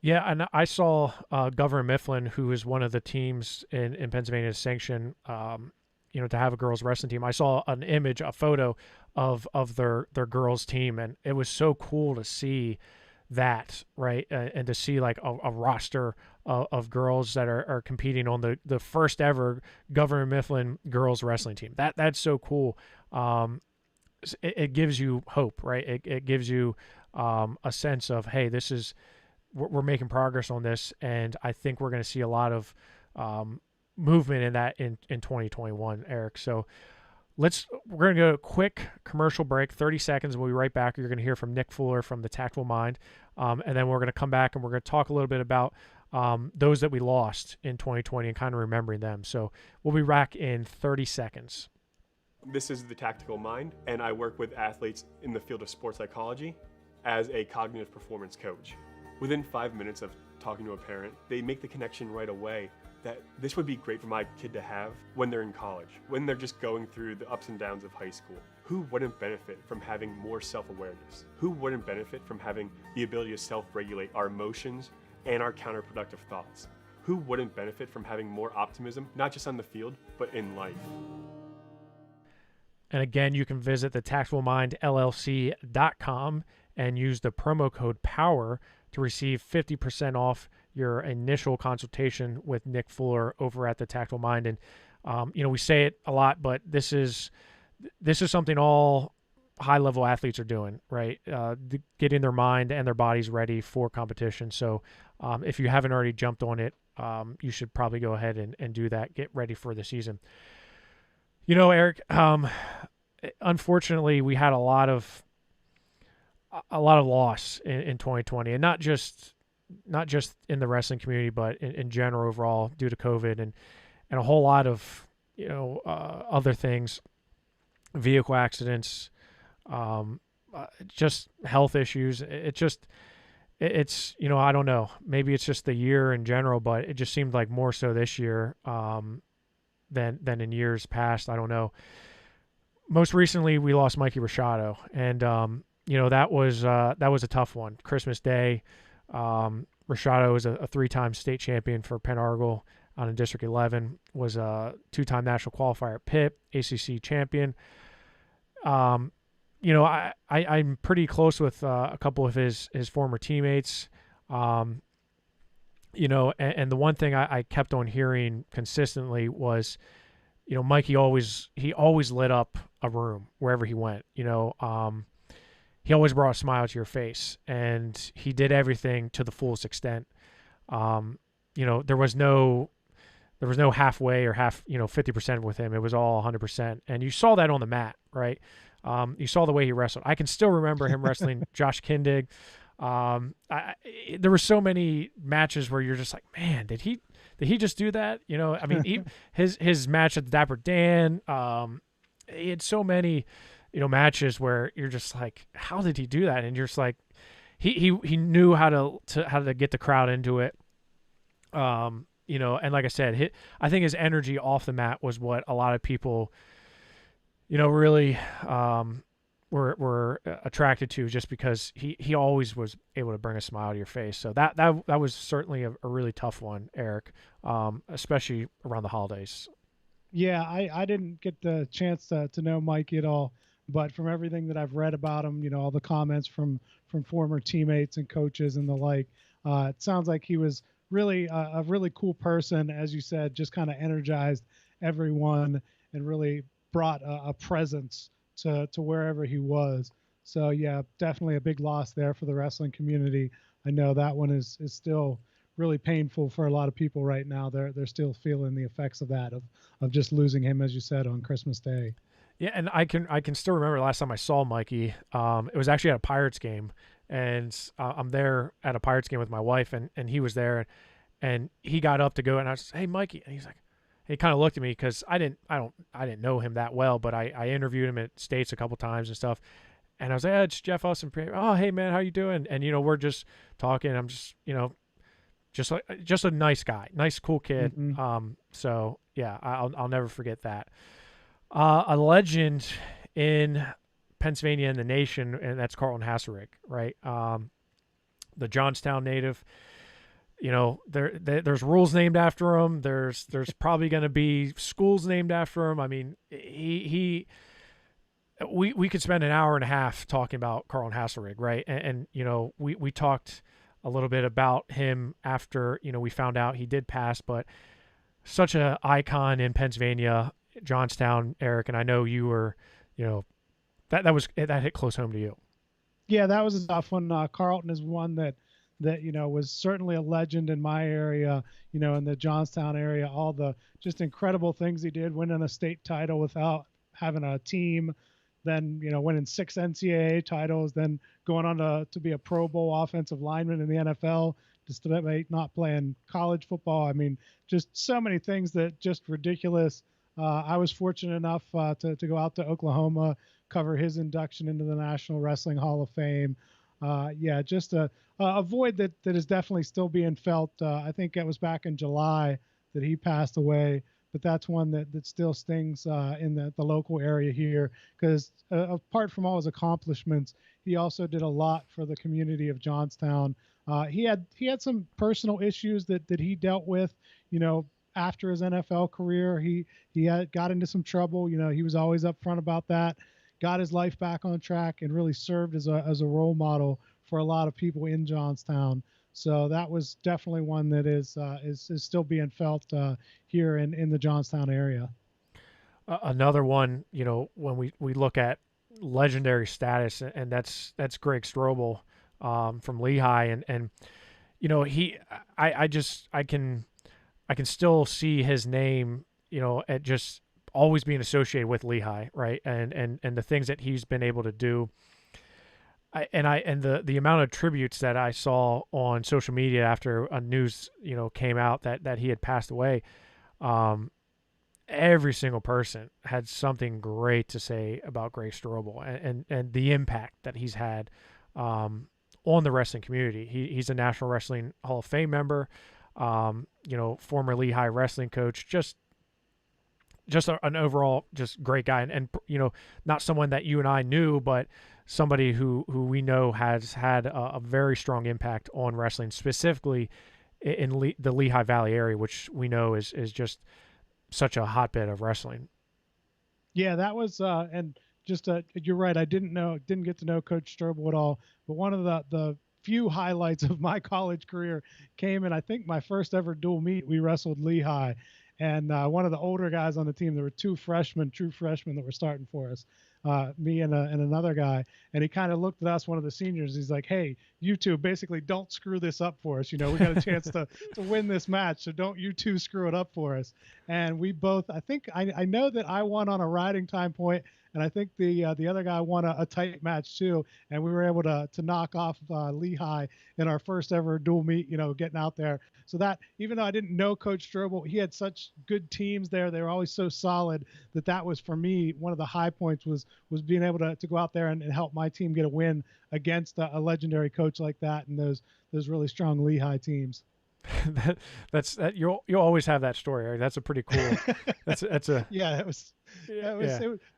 Yeah, and I saw Governor Mifflin, who is one of the teams in Pennsylvania sanctioned, to have a girls wrestling team. I saw an image, a photo of their girls team, and it was so cool to see that, right? And to see like a roster of girls that are competing on the first ever Governor Mifflin girls wrestling team. That's so cool. It gives you hope, right? It gives you a sense of, hey, we're making progress on this, and I think we're going to see a lot of movement in that in 2021, Eric. So we're going to go a quick commercial break, 30 seconds. We'll be right back. You're going to hear from Nick Fuller from the Tactful Mind, and then we're going to come back and we're going to talk a little bit about those that we lost in 2020 and kind of remembering them. So we'll be back in 30 seconds. This is the Tactical Mind, and I work with athletes in the field of sports psychology as a cognitive performance coach. Within 5 minutes of talking to a parent, they make the connection right away that this would be great for my kid to have when they're in college, when they're just going through the ups and downs of high school. Who wouldn't benefit from having more self-awareness? Who wouldn't benefit from having the ability to self-regulate our emotions and our counterproductive thoughts? Who wouldn't benefit from having more optimism, not just on the field, but in life? And again, you can visit the tactfulmindllc.com and use the promo code POWER to receive 50% off your initial consultation with Nick Fuller over at the Tactful Mind. And we say it a lot, but this is something all high-level athletes are doing, right? Getting their mind and their bodies ready for competition. So if you haven't already jumped on it, you should probably go ahead and do that. Get ready for the season. Eric, unfortunately, we had a lot of loss in 2020, and not just in the wrestling community, but in general overall due to COVID and a whole lot of other things, vehicle accidents, just health issues. It's I don't know, maybe it's just the year in general, but it just seemed like more so this year. than in years past. I don't know. Most recently, we lost Mikey Rashado, and that was a tough one. Christmas Day, Rashado is a 3-time state champion for Penn Argyl on in District 11. Was a 2-time national qualifier at Pitt, ACC champion. I'm pretty close with a couple of his former teammates. And the one thing I kept on hearing consistently was, Mikey always lit up a room wherever he went. He always brought a smile to your face, and he did everything to the fullest extent. There was no halfway or 50% with him. It was all 100%, and you saw that on the mat, right? You saw the way he wrestled. I can still remember him wrestling Josh Kindig. There were so many matches where you're just like, man, did he just do that? His match at the Dapper Dan, he had so many, matches where you're just like, how did he do that? And you're just like, he knew how to get the crowd into it. And like I said, I think his energy off the mat was what a lot of people, really, were attracted to, just because he always was able to bring a smile to your face. So that was certainly a really tough one, Eric, especially around the holidays. Yeah, I didn't get the chance to know Mikey at all, but from everything that I've read about him, all the comments from former teammates and coaches and the like, it sounds like he was really a really cool person, as you said, just kind of energized everyone and really brought a presence to wherever he was. So yeah, definitely a big loss there for the wrestling community. I know that one is still really painful for a lot of people right now. They're still feeling the effects of that, of just losing him, as you said, on Christmas Day. Yeah, and I can still remember the last time I saw Mikey. It was actually at a Pirates game, and I'm there at a Pirates game with my wife, and he was there, and he got up to go, and I was, hey, Mikey, and he's like, he kind of looked at me because I didn't know him that well, but I interviewed him at States a couple times and stuff, and I was like, hey, it's Jeff Upson. Oh, hey man, how you doing? And we're just talking. I'm just just a nice guy, nice cool kid. Mm-hmm. So yeah, I'll never forget that. A legend in Pennsylvania and the nation, and that's Carlton Hasserick, right? The Johnstown native. There's rules named after him. There's probably going to be schools named after him. I mean, we could spend an hour and a half talking about Carlton Hasserick, right? And we talked a little bit about him after, we found out he did pass, but such an icon in Pennsylvania, Johnstown, Eric, and I know you were, that hit close home to you. Yeah, that was a tough one. Carlton is one that was certainly a legend in my area, in the Johnstown area. All the just incredible things he did, winning a state title without having a team, then winning 6 NCAA titles, then going on to be a Pro Bowl offensive lineman in the NFL, despite not playing college football. I mean, just so many things that just ridiculous. I was fortunate enough to go out to Oklahoma, cover his induction into the National Wrestling Hall of Fame. Just a void that is definitely still being felt. I think it was back in July that he passed away, but that's one that still stings in the local area here, because apart from all his accomplishments, he also did a lot for the community of Johnstown. He had some personal issues that he dealt with, after his NFL career. He got into some trouble. He was always upfront about that, got his life back on track, and really served as a role model for a lot of people in Johnstown. So that was definitely one that is still being felt here in the Johnstown area. Another one, when we look at legendary status, and that's Greg Strobel from Lehigh, and I can still see his name, at just always being associated with Lehigh, right? And the things that he's been able to do. The amount of tributes that I saw on social media after a news, came out that he had passed away, every single person had something great to say about Greg Strobel and the impact that he's had on the wrestling community. He's a National Wrestling Hall of Fame member, former Lehigh wrestling coach, just just an overall just great guy, and not someone that you and I knew, but somebody who we know has had a very strong impact on wrestling, specifically in the Lehigh Valley area, which we know is just such a hotbed of wrestling. Yeah, that was and just you're right. I didn't get to know Coach Strobel at all, but one of the few highlights of my college career came in, I think, my first ever dual meet. We wrestled Lehigh, and one of the older guys on the team, there were two true freshmen that were starting for us, me and another guy, and he kind of looked at us, one of the seniors. He's like, "Hey, you two, basically don't screw this up for us. We got a chance to win this match, so don't you two screw it up for us." And we both, I think, I know that I won on a riding time point, and I think the other guy won a tight match too, and we were able to knock off Lehigh in our first ever dual meet, getting out there. So that, even though I didn't know Coach Strobel, he had such good teams there. They were always so solid that was, for me, one of the high points was being able to go out there and help my team get a win against a legendary coach like that and those really strong Lehigh teams. That's you'll always have that story, right? That's a pretty cool. That's a yeah. It was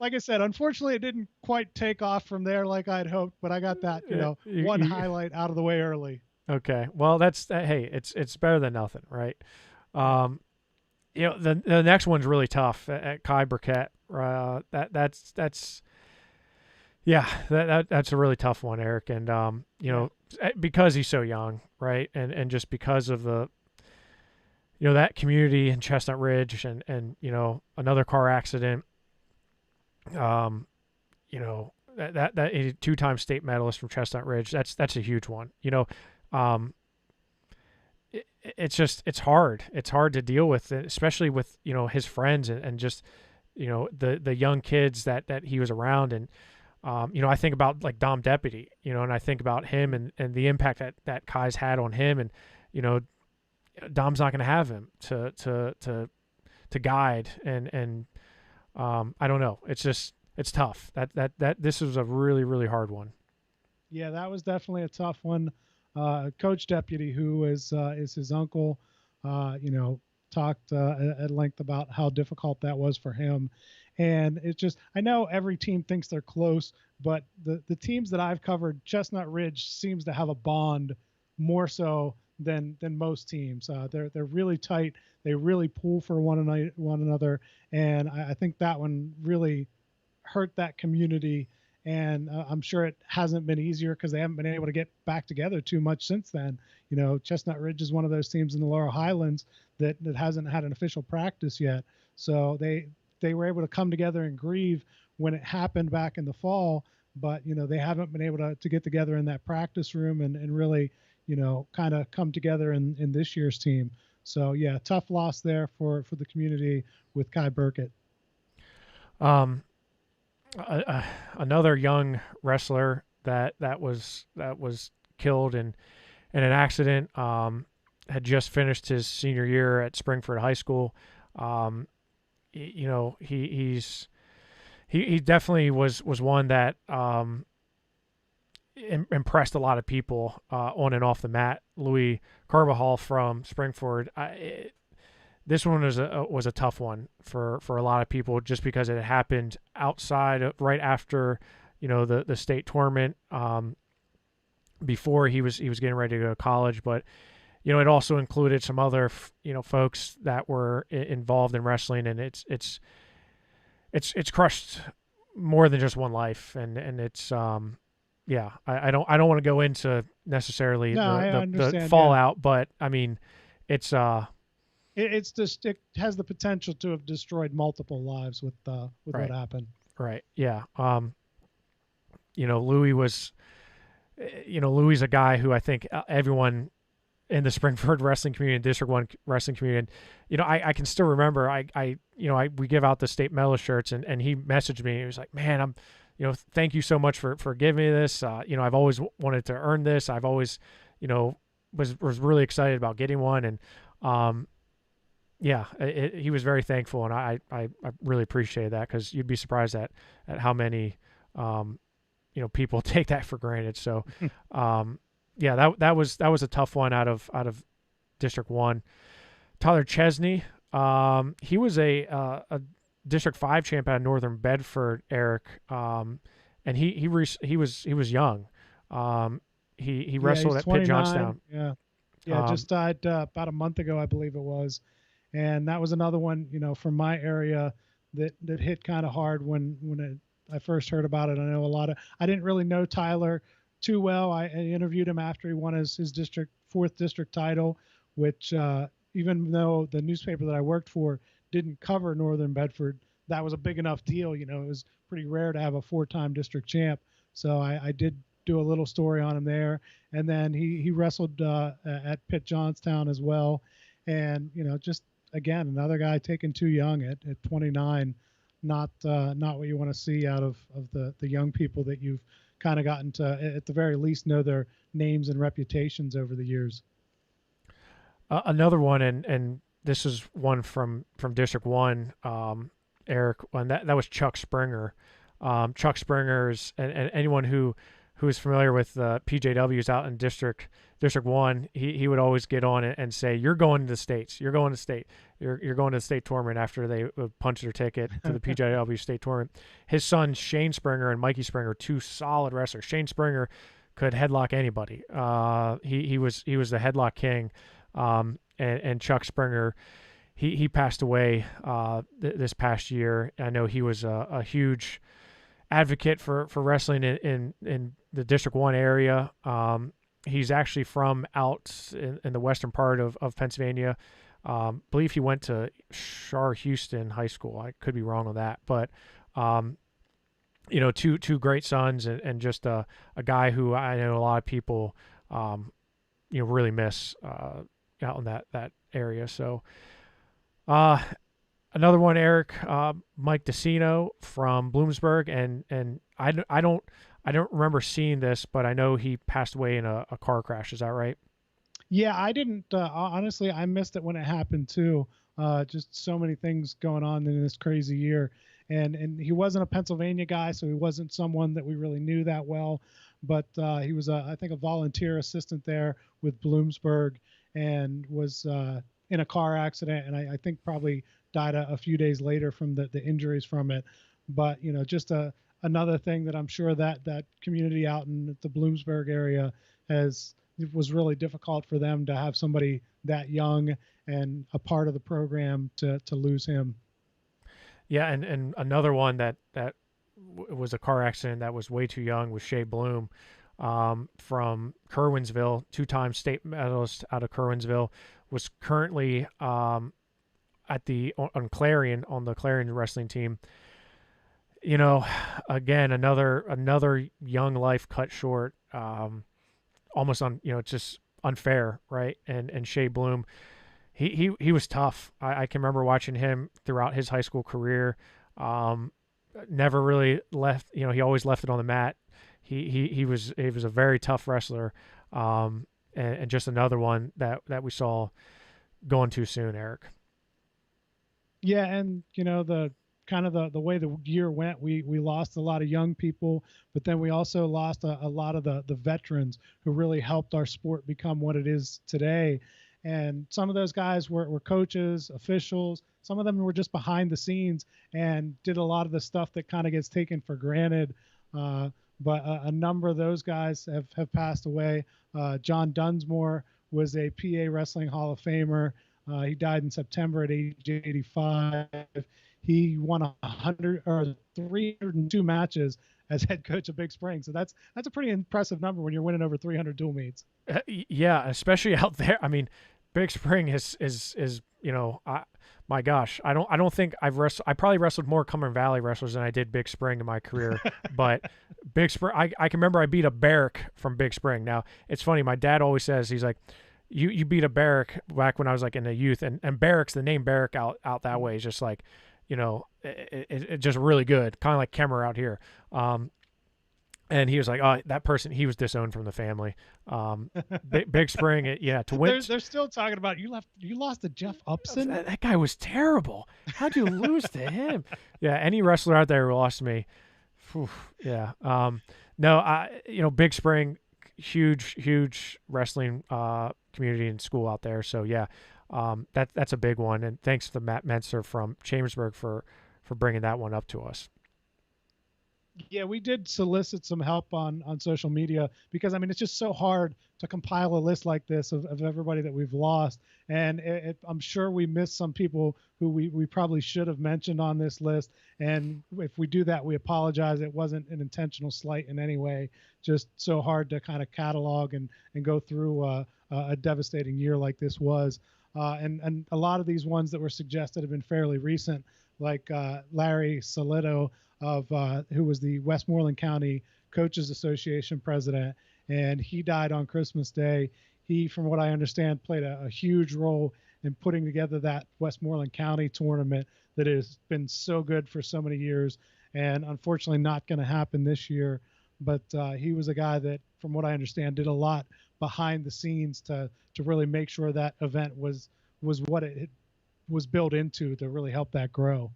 like I said. Unfortunately, it didn't quite take off from there like I'd hoped, but I got that one highlight out of the way early. Okay, well hey, it's better than nothing, right? The next one's really tough at Kai Burkett. That's a really tough one, Eric, and because he's so young, right, and just because of the that community in Chestnut Ridge and another car accident, that a two-time state medalist from Chestnut Ridge, that's a huge one. It's hard to deal with, especially with his friends and just the young kids that he was around. And I think about like Dom Deputy, and I think about him and the impact that Kai's had on him, and Dom's not going to have him to guide, and I don't know, it's tough. That this was a really, really hard one. Yeah, that was definitely a tough one. Coach Deputy, who is his uncle, talked at length about how difficult that was for him. And it's just, I know every team thinks they're close, but the teams that I've covered, Chestnut Ridge seems to have a bond more so than most teams. They're really tight. They really pull for one another. And I think that one really hurt that community. And I'm sure it hasn't been easier because they haven't been able to get back together too much since then. Chestnut Ridge is one of those teams in the Laurel Highlands that hasn't had an official practice yet. So they were able to come together and grieve when it happened back in the fall, but they haven't been able to get together in that practice room and really kind of come together in this year's team. So yeah, tough loss there for the community with Kai Burkett. Another young wrestler that was killed in an accident, had just finished his senior year at Springford High School. He definitely was one that impressed a lot of people on and off the mat. Louis Carbajal from Springford. This one was a tough one for a lot of people, just because it happened right after the state tournament, before he was getting ready to go to college. But it also included some other folks that were involved in wrestling, and it's crushed more than just one life, and it's I don't want to go into necessarily the fallout, but I mean it's just, it has the potential to have destroyed multiple lives with right. What happened. Right. Yeah. Louis was, Louis a guy who I think everyone in the Springford wrestling community, District 1 wrestling community, and, I can still remember, we give out the state medal shirts, and he messaged me. He was like, man, I'm, thank you so much for giving me this. I've always wanted to earn this. I've always, was really excited about getting one. And, he was very thankful, and I really appreciate that, because you'd be surprised at how many people take that for granted. So that was a tough one out of District 1. Tyler Chesney, he was a District 5 champ out of Northern Bedford, Eric, and he was young. He Yeah, wrestled he's at Pitt 29. Johnstown. Yeah, just died about a month ago, I believe it was. And that was another one, from my area that hit kind of hard when I first heard about it. I know I didn't really know Tyler too well. I interviewed him after he won his district 4th district title, which even though the newspaper that I worked for didn't cover Northern Bedford, that was a big enough deal. It was pretty rare to have a 4-time district champ. So I did do a little story on him there. And then he wrestled at Pitt Johnstown as well. And, just, again, another guy taken too young at 29. Not what you want to see out of the young people that you've kind of gotten to, at the very least, know their names and reputations over the years. Another one, and this is one from District 1, Eric, and that was Chuck Springer. Chuck Springer's, and anyone who is familiar with PJWs out in District 1, he would always get on and say, "You're going to the States. You're going to state. You're going to the state tournament," after they would punch their ticket to the PJW state tournament. His sons, Shane Springer and Mikey Springer, 2 solid wrestlers. Shane Springer could headlock anybody. He was the headlock king. And Chuck Springer, he passed away this past year. I know he was a huge advocate for wrestling in the District 1 area. He's actually from out in the western part of Pennsylvania. Believe he went to Shar Houston High School. I could be wrong on that, but two great sons, and just a guy who I know a lot of people really miss out in that area. So another one, Eric, Mike Decino from Bloomsburg, and I don't remember seeing this, but I know he passed away in a car crash. Is that right? Yeah, I didn't honestly. I missed it when it happened too. Just so many things going on in this crazy year, and he wasn't a Pennsylvania guy, so he wasn't someone that we really knew that well. But he was I think a volunteer assistant there with Bloomsburg, and was in a car accident, and I think probably died a few days later from the injuries from it. But just another thing that I'm sure that community out in the Bloomsburg area it was really difficult for them to have somebody that young and a part of the program to lose him. Yeah, and another one that was a car accident that was way too young was Shea Bloom, from Kerwinsville, 2-time state medalist out of Kerwinsville, was currently on Clarion, on the Clarion wrestling team. Again, another young life cut short, almost it's just unfair, right? And Shea Bloom, he was tough. I can remember watching him throughout his high school career. Never really left, he always left it on the mat. He was a very tough wrestler, and just another one that we saw going too soon, Eric. Yeah, and the kind of the way the year went, we lost a lot of young people, but then we also lost a lot of the veterans who really helped our sport become what it is today. And some of those guys were coaches, officials. Some of them were just behind the scenes and did a lot of the stuff that kind of gets taken for granted. But a number of those guys have passed away. John Dunsmore was a PA Wrestling Hall of Famer. He died in September at age 85. He won 302 matches as head coach of Big Spring. So that's a pretty impressive number when you're winning over 300 dual meets. Yeah, especially out there. I mean, Big Spring is my gosh, I don't think I probably wrestled more Cumberland Valley wrestlers than I did Big Spring in my career. But Big Spring, I can remember I beat a Barrack from Big Spring. Now it's funny, my dad always says, he's like, you beat a Barrack back when I was like in the youth, and Barracks, the name Barrack out that way is just like, it just really good, kind of like Kemmer out here. And he was like, oh, that person, he was disowned from the family. Big Spring, to win. They're still talking about you lost to Jeff Upson. That guy was terrible. How'd you lose to him? Yeah, any wrestler out there who lost to me. Whew, yeah. No, Big Spring, huge wrestling community and school out there. So yeah, that's a big one. And thanks to Matt Menzer from Chambersburg for bringing that one up to us. Yeah, we did solicit some help on social media because I mean it's just so hard to compile a list like this of everybody that we've lost, and I'm sure we missed some people who we probably should have mentioned on this list. And if we do that, we apologize. It wasn't an intentional slight in any way. Just so hard to kind of catalog and go through a devastating year like this was. And a lot of these ones that were suggested have been fairly recent, like Larry Salito who was the Westmoreland County Coaches Association president, and he died on Christmas Day. He, from what I understand, played a huge role in putting together that Westmoreland County tournament that has been so good for so many years, and unfortunately not going to happen this year. But he was a guy that, from what I understand, did a lot behind the scenes to really make sure that event was what it was built into to really help that grow.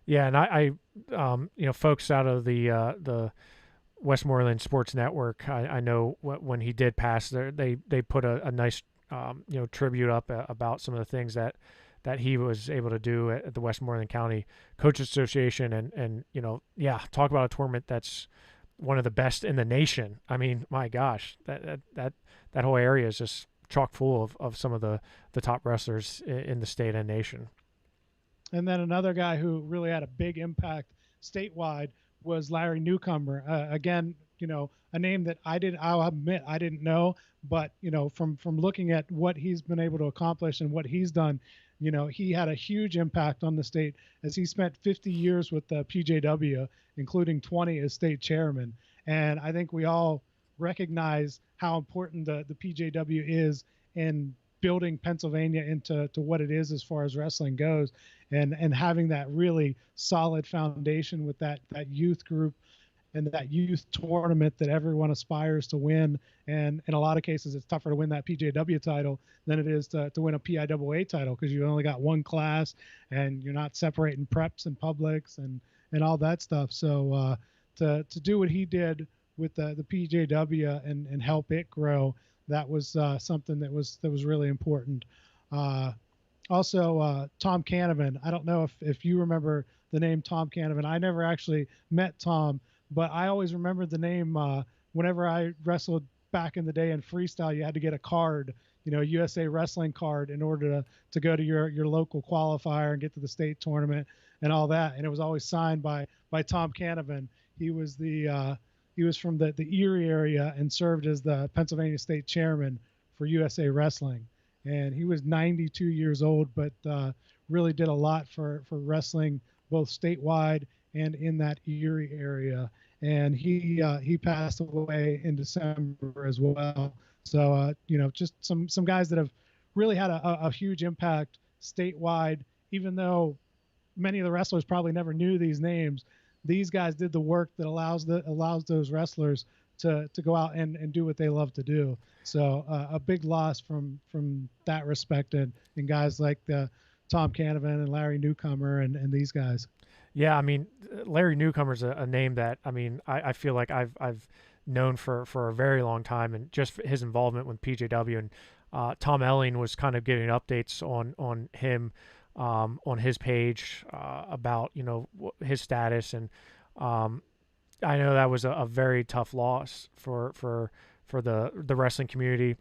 Yeah, and I folks out of the Westmoreland Sports Network, I know when he did pass, they put a nice tribute up about some of the things that he was able to do at the Westmoreland County Coaches Association, and talk about a tournament that's one of the best in the nation. I mean, my gosh, that whole area is just chock full of some of the top wrestlers in the state and nation. And then another guy who really had a big impact statewide was Larry Newcomber. Again, a name that I'll admit I didn't know, but from looking at what he's been able to accomplish and what he's done, he had a huge impact on the state as he spent 50 years with the PJW, including 20 as state chairman. And I think we all recognize how important the PJW is in building Pennsylvania into what it is as far as wrestling goes, and having that really solid foundation with that youth group and that youth tournament that everyone aspires to win. And in a lot of cases, it's tougher to win that PJW title than it is to win a PIAA title, because you only got one class and you're not separating preps and publics and all that stuff. So to do what he did with the PJW and help it grow, that was something that was really important. Also, Tom Canavan. I don't know if you remember the name Tom Canavan. I never actually met Tom, but I always remembered the name. Whenever I wrestled back in the day in freestyle, you had to get a card, USA Wrestling card, in order to go to your local qualifier and get to the state tournament and all that. And it was always signed by Tom Canavan. He was he was from the Erie area and served as the Pennsylvania state chairman for USA Wrestling. And he was 92 years old, but really did a lot for wrestling, both statewide and in that Erie area. And he passed away in December as well. So, just some guys that have really had a huge impact statewide, even though many of the wrestlers probably never knew these names. These guys did the work that allows those wrestlers to go out and do what they love to do. So a big loss from that respect, and guys like Tom Canavan and Larry Newcomer and these guys. Yeah, I mean, Larry Newcomer's a name that, I mean, I feel like I've known for a very long time, and just his involvement with PJW. And Tom Elling was kind of giving updates on him on his page about his status, and I know that was a very tough loss for the wrestling community.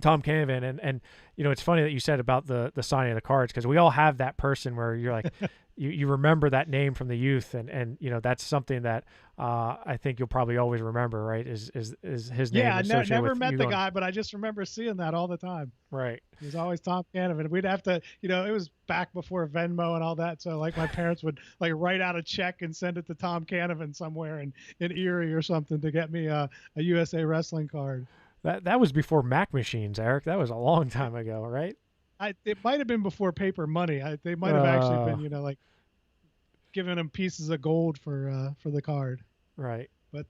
Tom Canavan, and it's funny that you said about the signing of the cards, because we all have that person where you're like you remember that name from the youth, and that's something that I think you'll probably always remember, right? Is his name? Yeah, I never with met the guy, but I just remember seeing that all the time. Right. It was always Tom Canavan. We'd have to, it was back before Venmo and all that. So like my parents would like write out a check and send it to Tom Canavan somewhere in Erie or something to get me a USA Wrestling card. That was before Mac machines, Eric. That was a long time ago, right? It might have been before paper money. They might have actually been, like giving them pieces of gold for the card. Right. But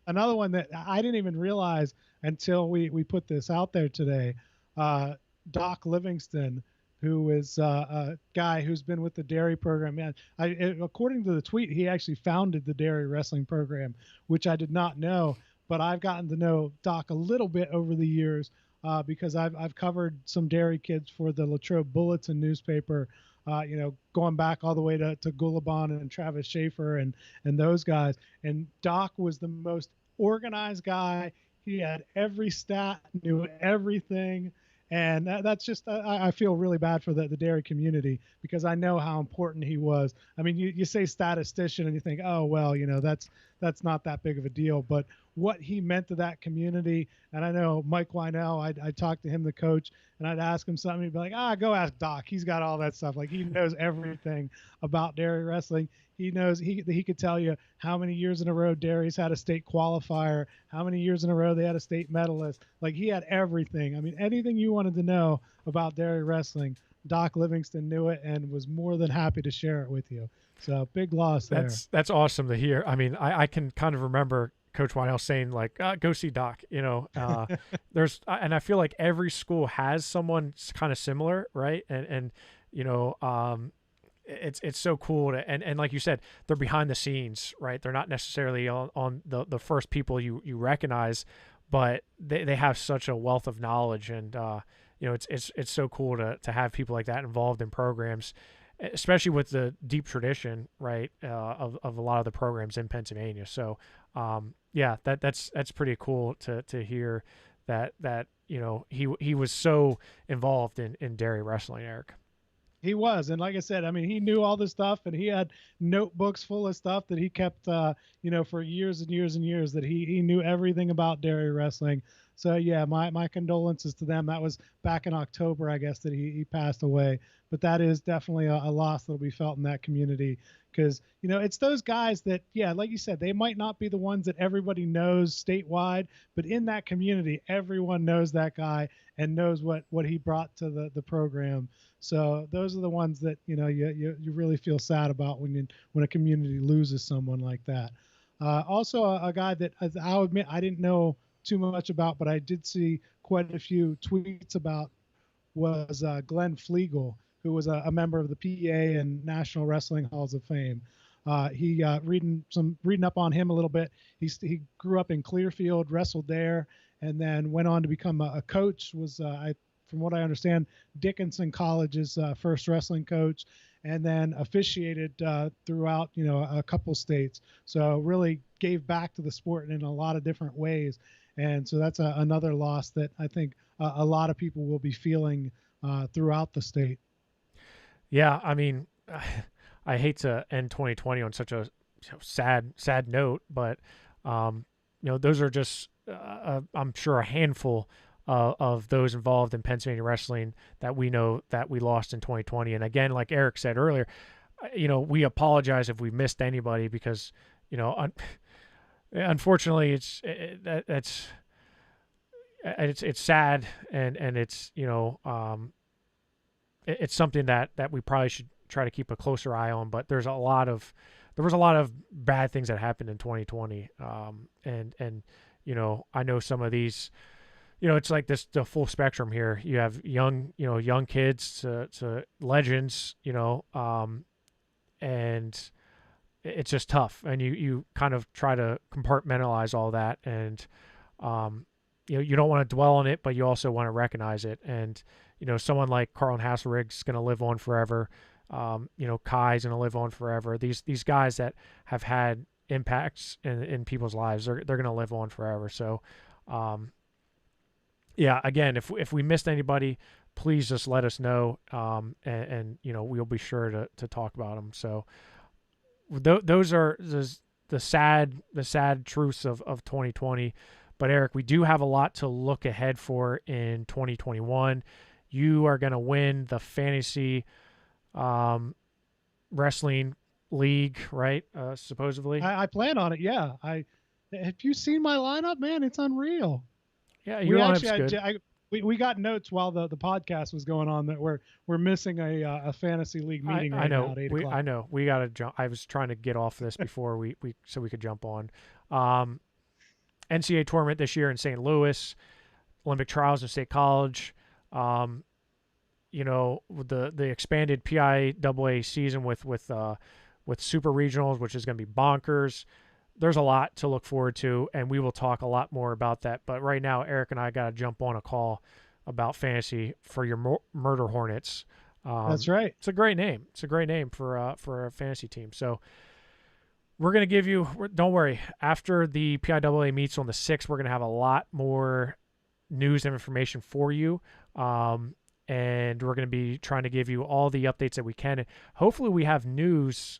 another one that I didn't even realize until we put this out there today, Doc Livingston, who is a guy who's been with the dairy program. Man, according to the tweet, he actually founded the dairy wrestling program, which I did not know. But I've gotten to know Doc a little bit over the years because I've covered some dairy kids for the Latrobe Bulletin newspaper going back all the way to Gulabon and Travis Schaefer and those guys. And Doc was the most organized guy. He had every stat, knew everything. And that's just, I feel really bad for the dairy community because I know how important he was. I mean, you say statistician and you think, oh, well, that's not that big of a deal. But what he meant to that community, and I know Mike Wynell, I'd talk to him, the coach, and I'd ask him something. He'd be like, go ask Doc. He's got all that stuff. Like, he knows everything about dairy wrestling. He knows he could tell you how many years in a row Dairy's had a state qualifier, how many years in a row they had a state medalist. Like, he had everything. I mean, anything you wanted to know about dairy wrestling, Doc Livingston knew it and was more than happy to share it with you. So big loss there. That's awesome to hear. I mean, I can kind of remember Coach Wynell saying like, go see Doc, there's, and I feel like every school has someone kind of similar. Right. And it's so cool to, and like you said, they're behind the scenes, right? They're not necessarily on the first people you recognize, but they have such a wealth of knowledge. And, it's so cool to have people like that involved in programs, especially with the deep tradition, right, of a lot of the programs in Pennsylvania. So, that's pretty cool to hear that he was so involved in dairy wrestling, Eric. He was. And like I said, I mean, he knew all this stuff and he had notebooks full of stuff that he kept, for years and years and years, that he knew everything about dairy wrestling. So yeah, my condolences to them. That was back in October, I guess, that he passed away. But that is definitely a loss that'll be felt in that community because, it's those guys that, yeah, like you said, they might not be the ones that everybody knows statewide, but in that community, everyone knows that guy and knows what he brought to the program. So those are the ones that, you really feel sad about when a community loses someone like that. Also a guy that I'll admit I didn't know too much about, but I did see quite a few tweets about was Glenn Fleigle, who was a member of the PEA and National Wrestling Halls of Fame. He reading up on him a little bit. He grew up in Clearfield, wrestled there, and then went on to become a coach. Was from what I understand, Dickinson College's first wrestling coach, and then officiated throughout a couple states. So really gave back to the sport in a lot of different ways. And so that's another loss that I think a lot of people will be feeling throughout the state. Yeah, I mean, I hate to end 2020 on such a sad note, but those are just I'm sure a handful of those involved in Pennsylvania wrestling that we know that we lost in 2020. And again, like Eric said earlier, we apologize if we missed anybody because unfortunately it's sad and it's it's something that we probably should try to keep a closer eye on. But there was a lot of bad things that happened in 2020. And I know some of these, it's like the full spectrum here. You have young kids to legends, and it's just tough. And you kind of try to compartmentalize all that. And, you don't want to dwell on it, but you also want to recognize it. And, someone like Carlin Hasselrig's going to live on forever. Kai's going to live on forever. These guys that have had impacts in people's lives, they're going to live on forever. So, again, if we missed anybody, please just let us know. And we'll be sure to talk about them. So those are the sad truths of 2020. But Eric, we do have a lot to look ahead for in 2021. You are going to win the fantasy wrestling league, right? Supposedly. I plan on it. Yeah. Have you seen my lineup, man? It's unreal. Yeah, your lineup's good. We got notes while the podcast was going on that we're missing a fantasy league meeting I know. now at 8 o'clock. I know. We got to jump. I was trying to get off this before so we could jump on. NCAA tournament this year in St. Louis, Olympic trials in State College. The expanded PIAA season with super regionals, which is going to be bonkers. There's a lot to look forward to, and we will talk a lot more about that. But right now, Eric and I got to jump on a call about fantasy for your Murder Hornets. That's right. It's a great name. It's a great name for a fantasy team. So we're going to give you, don't worry, after the PIAA meets on the 6th, we're going to have a lot more news and information for you. And we're going to be trying to give you all the updates that we can. And hopefully we have news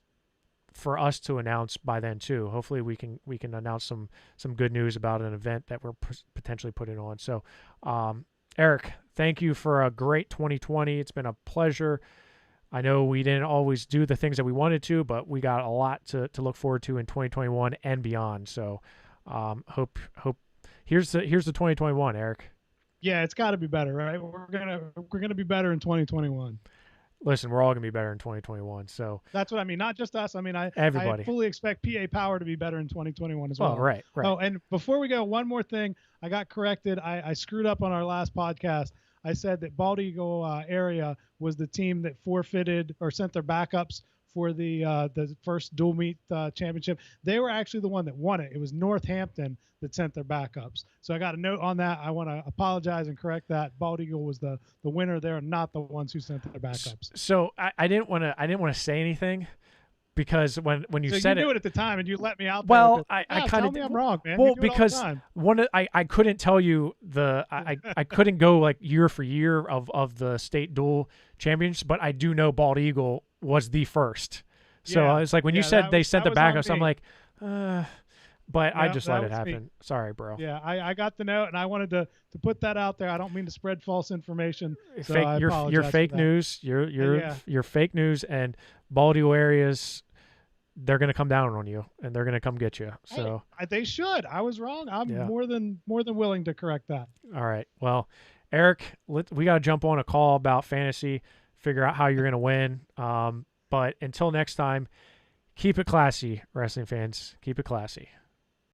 for us to announce by then too. Hopefully we can announce some good news about an event that we're potentially putting on. So, Eric, thank you for a great 2020. It's been a pleasure. I know we didn't always do the things that we wanted to, but we got a lot to look forward to in 2021 and beyond. So, hope here's the 2021, Eric. Yeah, it's got to be better, right? We're gonna be better in 2021. Listen, we're all going to be better in 2021. So that's what I mean. Not just us. I mean, everybody. I fully expect PA Power to be better in 2021 as well. Oh, right. Oh, and before we go, one more thing. I got corrected. I screwed up on our last podcast. I said that Bald Eagle area was the team that forfeited or sent their backups for the first dual meet championship. They were actually the one that won it. It was Northampton that sent their backups. So I got a note on that. I want to apologize and correct that. Bald Eagle was the winner there, not the ones who sent their backups. So I didn't want to say anything because when you so said you knew it at the time and you let me out. Well, there I kind of tell me I'm wrong, man. Well, because I couldn't tell you I couldn't go like year for year of the state dual champions, but I do know Bald Eagle was the first. So it's like when you said they sent the backups, I'm like, but I just let it happen. Me. Sorry, bro. Yeah, I got the note and I wanted to put that out there. I don't mean to spread false information. So you're fake news. You're fake news, and Bald Eagle areas, they're gonna come down on you and they're gonna come get you. So they should. I was wrong. I'm more than willing to correct that. All right. Well, Eric, we got to jump on a call about fantasy, figure out how you're gonna win. But until next time, keep it classy, wrestling fans. Keep it classy.